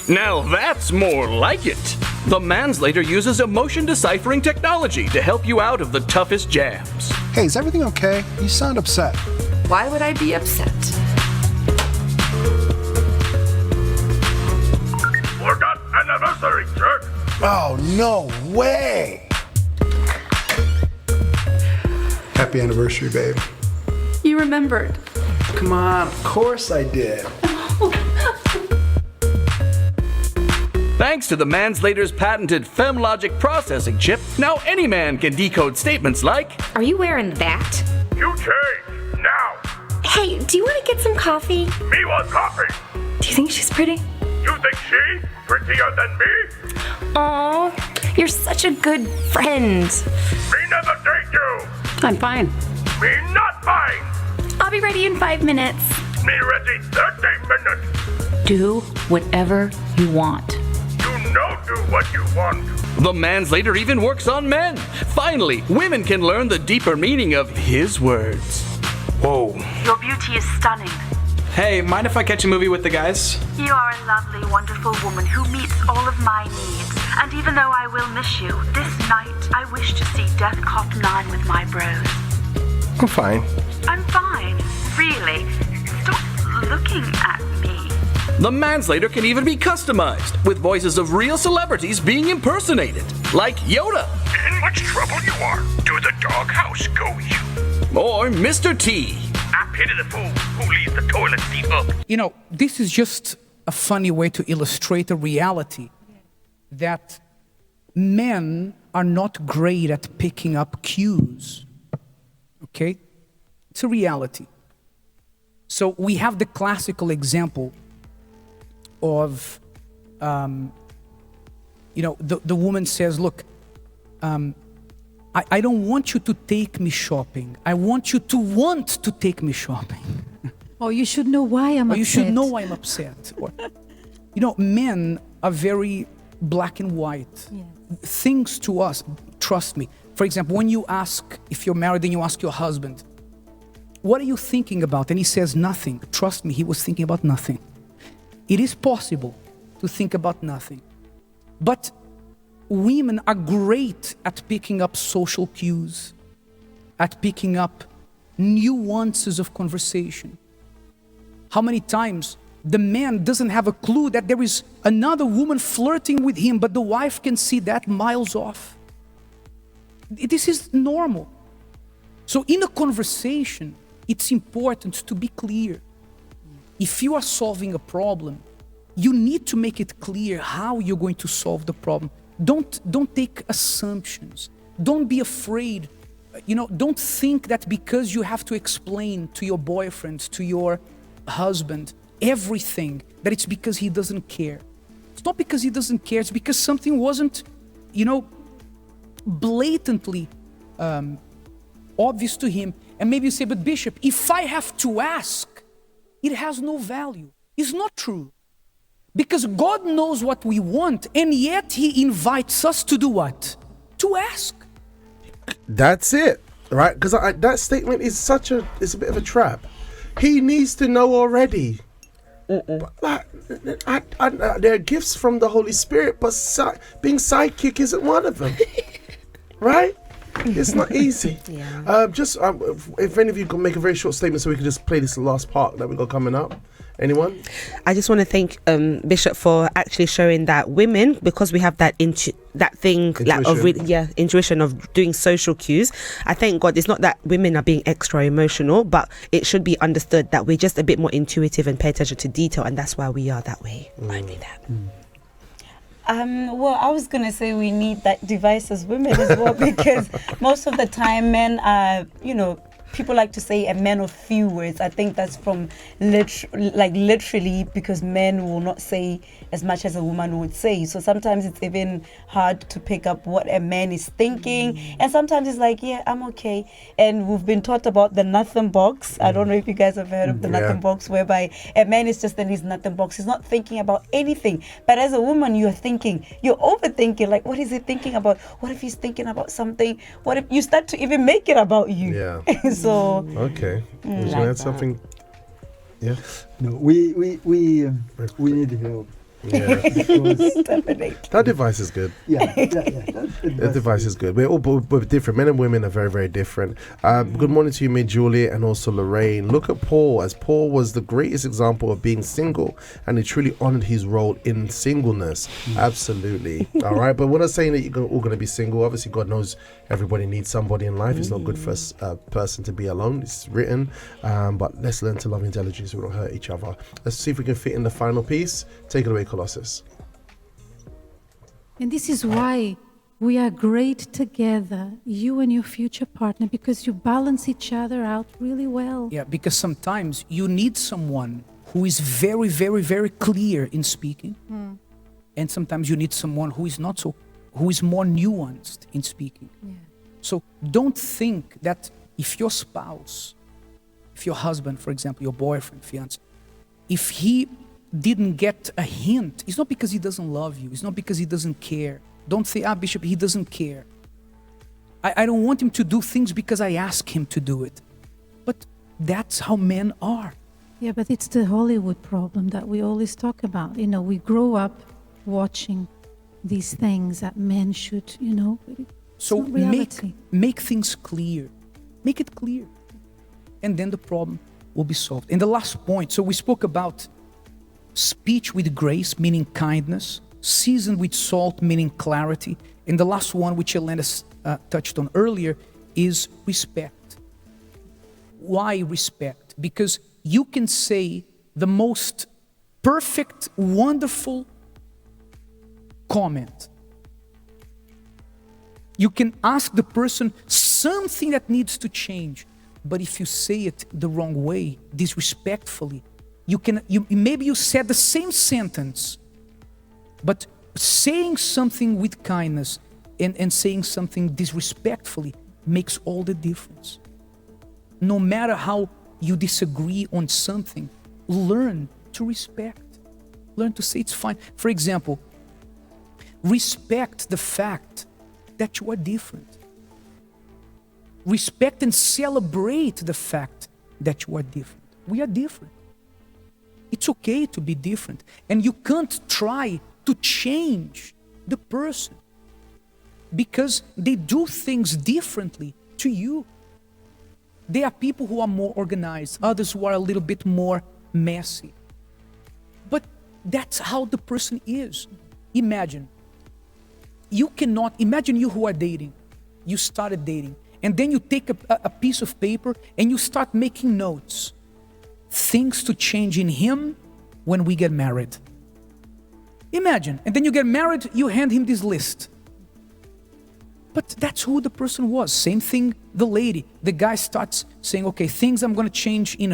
Now that's more like it. The Manslater uses emotion deciphering technology to help you out of the toughest jams. Hey, is everything okay? You sound upset. Why would I be upset? Forgot anniversary, jerk! Oh, no way! Happy anniversary, babe. You remembered. Come on, of course I did. Thanks to the Manslater's patented FemLogic processing chip, now any man can decode statements like, Are you wearing that? You change, now! Hey, do you want to get some coffee? Me want coffee! Do you think she's pretty? You think she prettier than me? Aw, you're such a good friend. Me never date you! I'm fine. Me not fine! I'll be ready in 5 minutes. Me ready 30 minutes! Do whatever you want. You know do what you want. the Manslater even works on men. Finally, women can learn the deeper meaning of his words. Whoa. Your beauty is stunning. Hey, mind if I catch a movie with the guys? You are a lovely, wonderful woman who meets all of my needs. And even though I will miss you, this night I wish to see Death Cop 9 with my bros. I'm fine. I'm fine, really. Stop looking at me. The Manslater can even be customized, with voices of real celebrities being impersonated, like Yoda. In much trouble you are. To the doghouse go you. Or Mr. T. I pity the fool who leaves the toilet seat up. You know, this is just a funny way to illustrate a reality that men are not great at picking up cues. Okay? It's a reality. So we have the classical example of, the woman says, look, I don't want you to take me shopping. I want you to want to take me shopping. Oh, you should know why I'm upset. You should know why I'm upset. Or, men are very black and white. Yes. Things to us, trust me. For example, when you ask, if you're married and you ask your husband, what are you thinking about? And he says nothing. Trust me, he was thinking about nothing. It is possible to think about nothing. But women are great at picking up social cues, at picking up nuances of conversation. How many times the man doesn't have a clue that there is another woman flirting with him, but the wife can see that miles off. This is normal. So in a conversation, it's important to be clear. If you are solving a problem, you need to make it clear how you're going to solve the problem. Don't take assumptions. Don't be afraid. Don't think that because you have to explain to your boyfriend, to your husband, everything, that it's because he doesn't care. It's not because he doesn't care. It's because something wasn't, blatantly obvious to him. And maybe you say, but Bishop, if I have to ask, it has no value. It's not true. Because God knows what we want, and yet He invites us to do what? To ask. That's it, right? Because that statement is it's a bit of a trap. He needs to know already. But, there are gifts from the Holy Spirit, but being sidekick isn't one of them. Right? It's not easy. If any of you can make a very short statement so we can just play this last part that we've got coming up. Anyone? I just want to thank Bishop for actually showing that women, because we have that intuition of doing social cues. I thank God it's not that women are being extra emotional, but it should be understood that we're just a bit more intuitive and pay attention to detail, and that's why we are that way. Only that. Well, I was going to say we need that device as women as well, because most of the time men are, people like to say a man of few words. I think that's from literally because men will not say as much as a woman would say. So sometimes it's even hard to pick up what a man is thinking. And sometimes it's like, yeah, I'm okay. And we've been taught about the nothing box. I don't know if you guys have heard of the nothing box, whereby a man is just in his nothing box. He's not thinking about anything. But as a woman, you're overthinking. Like, what is he thinking about? What if he's thinking about something? What if you start to even make it about you? Yeah. So okay. Was you add something? Yeah. No, we need help. Yeah. That device is good. That device is good. We're different. Men and women are very, very different. Good morning to you, May Julie, and also Lorraine. Look at Paul, as Paul was the greatest example of being single, and he truly honored his role in singleness. Absolutely. All right, but we're not saying that you're all going to be single. Obviously, God knows everybody needs somebody in life. It's not good for a person to be alone. It's written, but let's learn to love intelligently so we don't hurt each other. Let's see if we can fit in the final piece. Take it away, Colossus. And this is why we are great together, you and your future partner, because you balance each other out really well. Yeah, because sometimes you need someone who is very, very, very clear in speaking. And sometimes you need someone who is who is more nuanced in speaking. Yeah. So don't think that if your spouse, if your husband, for example, your boyfriend, fiance, if he didn't get a hint, it's not because he doesn't love you, it's not because he doesn't care. Don't say, Bishop, he doesn't care. I don't want him to do things because I ask him to do it. But that's how men are. Yeah, but it's the Hollywood problem that we always talk about. We grow up watching these things that men should, So not reality. make things clear. Make it clear. And then the problem will be solved. And the last point, so we spoke about speech with grace, meaning kindness, seasoned with salt, meaning clarity. And the last one, which Elena touched on earlier, is respect. Why respect? Because you can say the most perfect, wonderful comment. You can ask the person something that needs to change, but if you say it the wrong way, disrespectfully, maybe you said the same sentence, but saying something with kindness and saying something disrespectfully makes all the difference. No matter how you disagree on something, learn to respect. Learn to say it's fine. For example, respect the fact that you are different. Respect and celebrate the fact that you are different. We are different. It's okay to be different. And you can't try to change the person because they do things differently to you. There are people who are more organized, others who are a little bit more messy. But that's how the person is. Imagine you who are dating. You started dating, and then you take a piece of paper and you start making notes. Things to change in him when we get married. Imagine, and then you get married, you hand him this list. But that's who the person was. Same thing, the lady. The guy starts saying, okay, things I'm gonna change in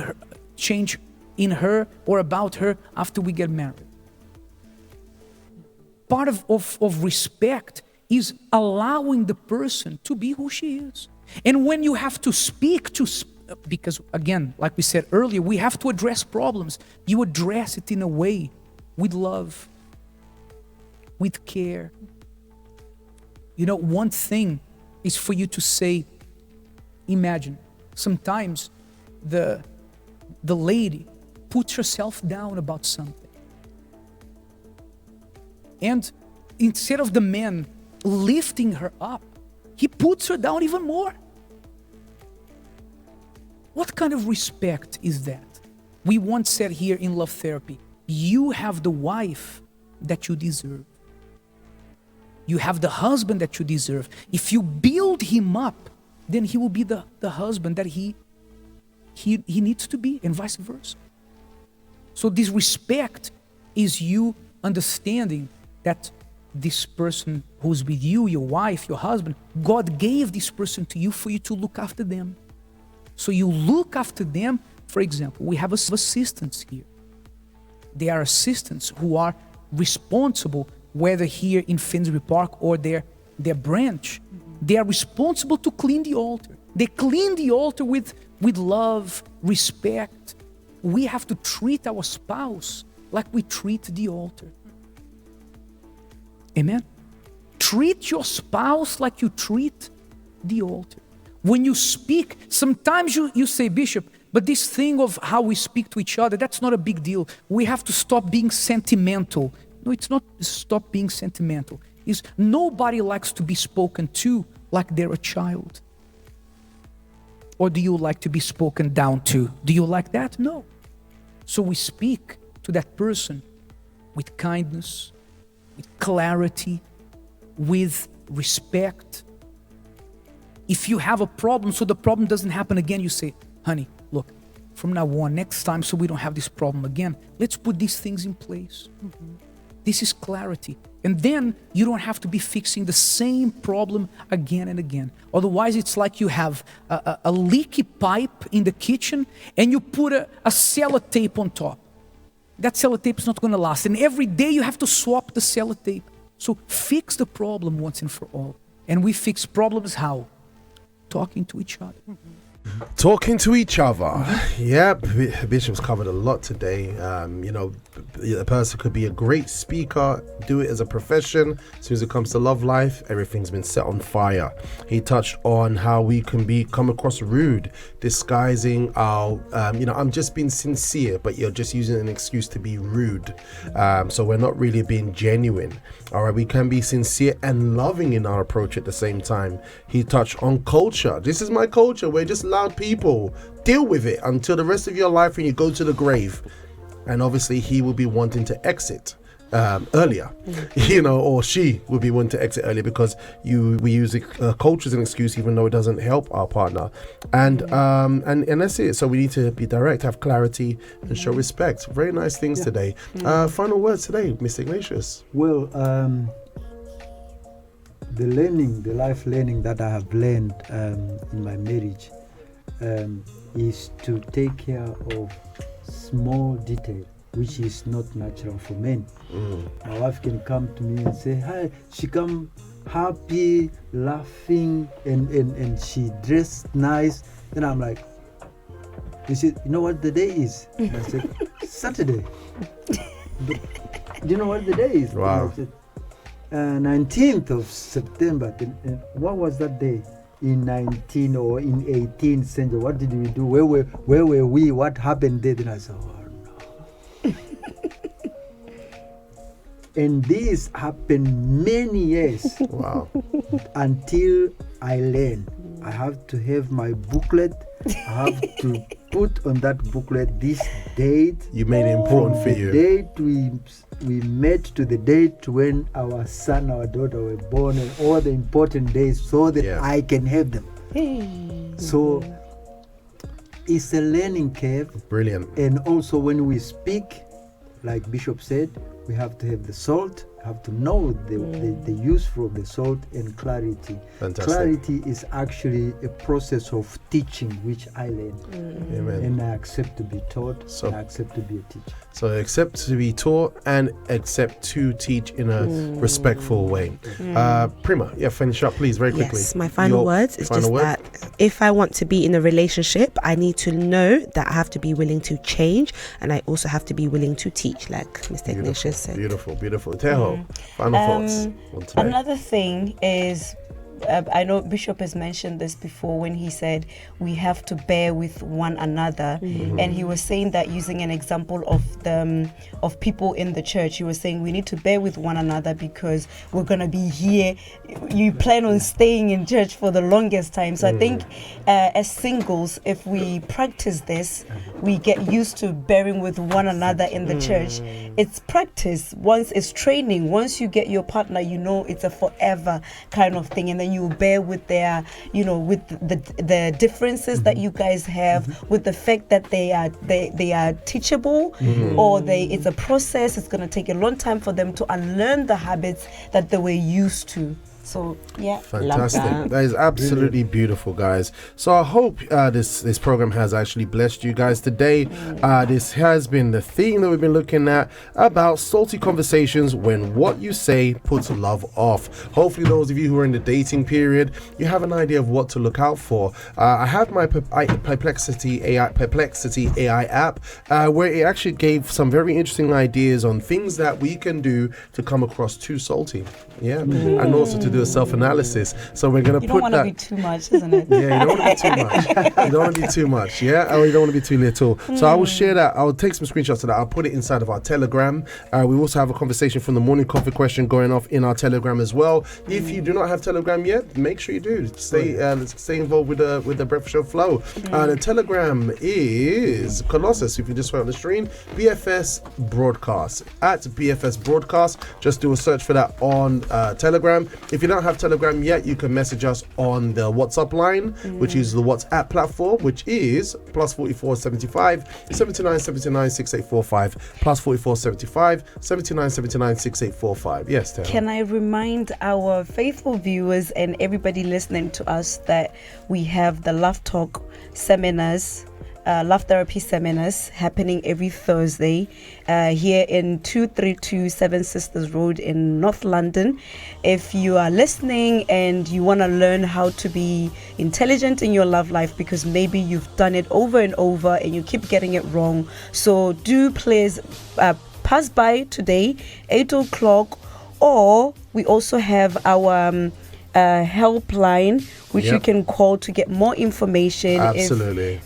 her or about her after we get married. Part of respect is allowing the person to be who she is. And when you have to speak because again, like we said earlier, we have to address problems. You address it in a way with love, with care. One thing is for you to say, imagine, sometimes the lady puts herself down about something. And instead of the man lifting her up, he puts her down even more. What kind of respect is that? We once said here in Love Therapy, you have the wife that you deserve. You have the husband that you deserve. If you build him up, then he will be the husband that he needs to be, and vice versa. So this respect is you understanding that this person who's with you, your wife, your husband, God gave this person to you for you to look after them. So you look after them. For example, we have assistants here. They are assistants who are responsible, whether here in Finsbury Park or their branch. They are responsible to clean the altar. They clean the altar with love, respect. We have to treat our spouse like we treat the altar. Amen? Treat your spouse like you treat the altar. When you speak, sometimes you say, Bishop, but this thing of how we speak to each other, that's not a big deal. We have to stop being sentimental. No, it's not stop being sentimental. It's nobody likes to be spoken to like they're a child. Or do you like to be spoken down to? Do you like that? No. So we speak to that person with kindness, with clarity, with respect. If you have a problem, so the problem doesn't happen again, you say, honey, look, from now on, next time, so we don't have this problem again, let's put these things in place. This is clarity. And then you don't have to be fixing the same problem again and again. Otherwise, it's like you have a leaky pipe in the kitchen and you put a sellotape on top. That sellotape is not going to last. And every day you have to swap the sellotape. So fix the problem once and for all. And we fix problems how? Talking to each other. Talking to each other. Yep, Bishop's covered a lot today. A person could be a great speaker, do it as a profession. As soon as it comes to love life, everything's been set on fire. He touched on how we can come across rude, disguising our, I'm just being sincere, but you're just using an excuse to be rude. So we're not really being genuine. All right, we can be sincere and loving in our approach at the same time. He touched on culture. This is my culture. We're just loud people. Deal with it until the rest of your life when you go to the grave. And obviously he will be wanting to exit earlier, or she will be wanting to exit earlier because we use culture as an excuse even though it doesn't help our partner. And that's it. So we need to be direct, have clarity, and show respect. Very nice things today. Final words today, Mr. Ignatius. Well, the life learning that I have learned in my marriage is to take care of small detail, which is not natural for men. My wife can come to me and say, hi, she come happy, laughing, and she dressed nice. And I'm like, you said, you know what the day is? And I said, Saturday. Do you know what the day is? Wow. 19th of September. What was that day? In 19 or in 18th century, what did we do? Where were we? What happened there? Then I said, oh no. And this happened many years. Wow. Until I learned. I have to have my booklet. I have to put on that booklet this date. You made it important for you. The date we met to the date when our son, our daughter were born, and all the important days so that I can have them. So it's a learning curve. Brilliant. And also when we speak, like Bishop said, we have to have the salt, have to know the use of the salt, and clarity. Fantastic. Clarity is actually a process of teaching, which I learned. Amen. And I accept to be taught, and I accept to be a teacher. So accept to be taught and accept to teach in a respectful way. Prima, finish up please very quickly. Yes, my final words is just that if I want to be in a relationship, I need to know that I have to be willing to change, and I also have to be willing to teach, like Mr. Ignatius said. Beautiful. Teho, final thoughts on today. Another thing is I know Bishop has mentioned this before when he said we have to bear with one another, and he was saying that using an example of people in the church. He was saying we need to bear with one another because we're gonna be here. You plan on staying in church for the longest time. So I think as singles, if we practice this, we get used to bearing with one another in the church. It's practice. Once it's training. Once you get your partner, you know it's a forever kind of thing, and then you bear with their, with the differences that you guys have, with the fact that they are teachable, or it's a process. It's going to take a long time for them to unlearn the habits that they were used to. So yeah, fantastic. That is absolutely beautiful, guys. So I hope this program has actually blessed you guys today. This has been the theme that we've been looking at about salty conversations when what you say puts love off. Hopefully those of you who are in the dating period, you have an idea of what to look out for. I have my Perplexity AI app where it actually gave some very interesting ideas on things that we can do to come across too salty. Yeah, and also to do a self-analysis. So we're going to put that. You don't want to be too much, isn't it? Yeah, you don't want to be too much. You don't want to be too much. Yeah, or you don't want to be too little. So I will share that. I'll take some screenshots of that. I'll put it inside of our Telegram. We also have a conversation from the morning coffee question going off in our Telegram as well. If you do not have Telegram yet, make sure you do. Stay involved with the Breakfast Show flow. The Telegram is Colossus. If you just went on the stream, BFS Broadcast at BFS Broadcast. Just do a search for that on Telegram. If you don't have Telegram yet, you can message us on the WhatsApp line, which is the WhatsApp platform, which is +44 75 79 79 6845 +44 75 79 79 6845. Yes, Tara. Can I remind our faithful viewers and everybody listening to us that we have the Love Talk seminars, Love Therapy seminars happening every Thursday here in 232 Seven Sisters Road in North London. If you are listening and you want to learn how to be intelligent in your love life, because maybe you've done it over and over and you keep getting it wrong, so do please pass by today 8 o'clock, or we also have our helpline which you can call to get more information. Absolutely.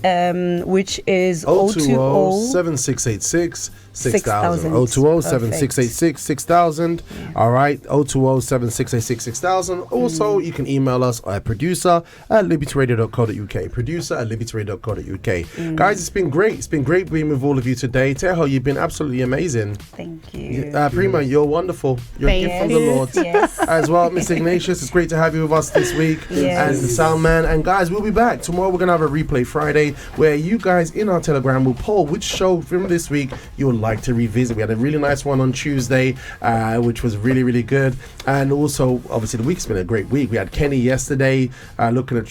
Which is 020-7686 6000. 020-7686 6000. All right, 020-7686 6000. Also, you can email us at producer@libertyradio.co.uk. Producer@libertyradio.co.uk. Guys, it's been great. It's been great being with all of you today. Teho, you've been absolutely amazing. Thank you. Prima, you're wonderful. You're a gift from the Lord. Yes. As well, Miss Ignatius, it's great to have you with us this week. Yes. And the sound man. And guys, we'll be back tomorrow. We're gonna have a replay Friday where you guys in our Telegram will poll which show from this week you would like to revisit. We had a really nice one on Tuesday, which was really, really good. And also, obviously, the week's been a great week. We had Kenny yesterday looking at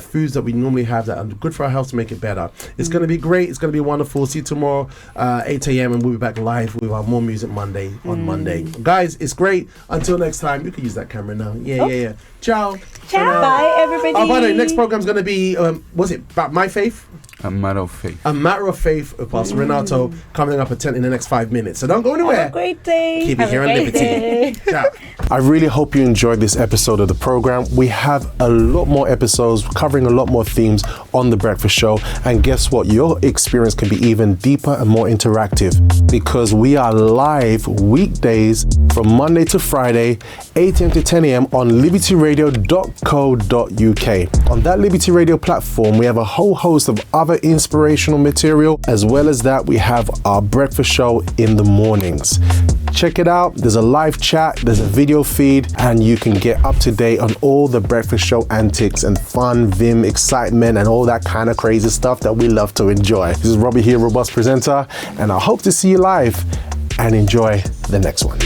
foods that we normally have that are good for our health to make it better. It's going to be great. It's going to be wonderful. See you tomorrow 8 a.m. and we'll be back live with our More Music Monday on Monday. Guys, it's great. Until next time, you can use that camera now. Yeah. Ciao. Bye, everybody. Oh, by the way, next program's going to be, was it about my faith? A Matter of Faith. A Matter of Faith with Pastor Renato coming up at 10 in the next 5 minutes. So don't go anywhere. Have a great day. Keep it here on Liberty. Ciao. I really hope you enjoyed this episode of the program. We have a lot more episodes covering a lot more themes on The Breakfast Show. And guess what? Your experience can be even deeper and more interactive because we are live weekdays from Monday to Friday, 8 a.m. to 10 a.m. on libertyradio.co.uk. On that Liberty Radio platform, we have a whole host of other inspirational material. As well as that, we have our breakfast show in the mornings. Check it out. There's a live chat, there's a video feed, and you can get up to date on all the breakfast show antics and fun, vim, excitement, and all that kind of crazy stuff that we love to enjoy. This is Robbie here, Robust Presenter, and I hope to see you live and enjoy the next one.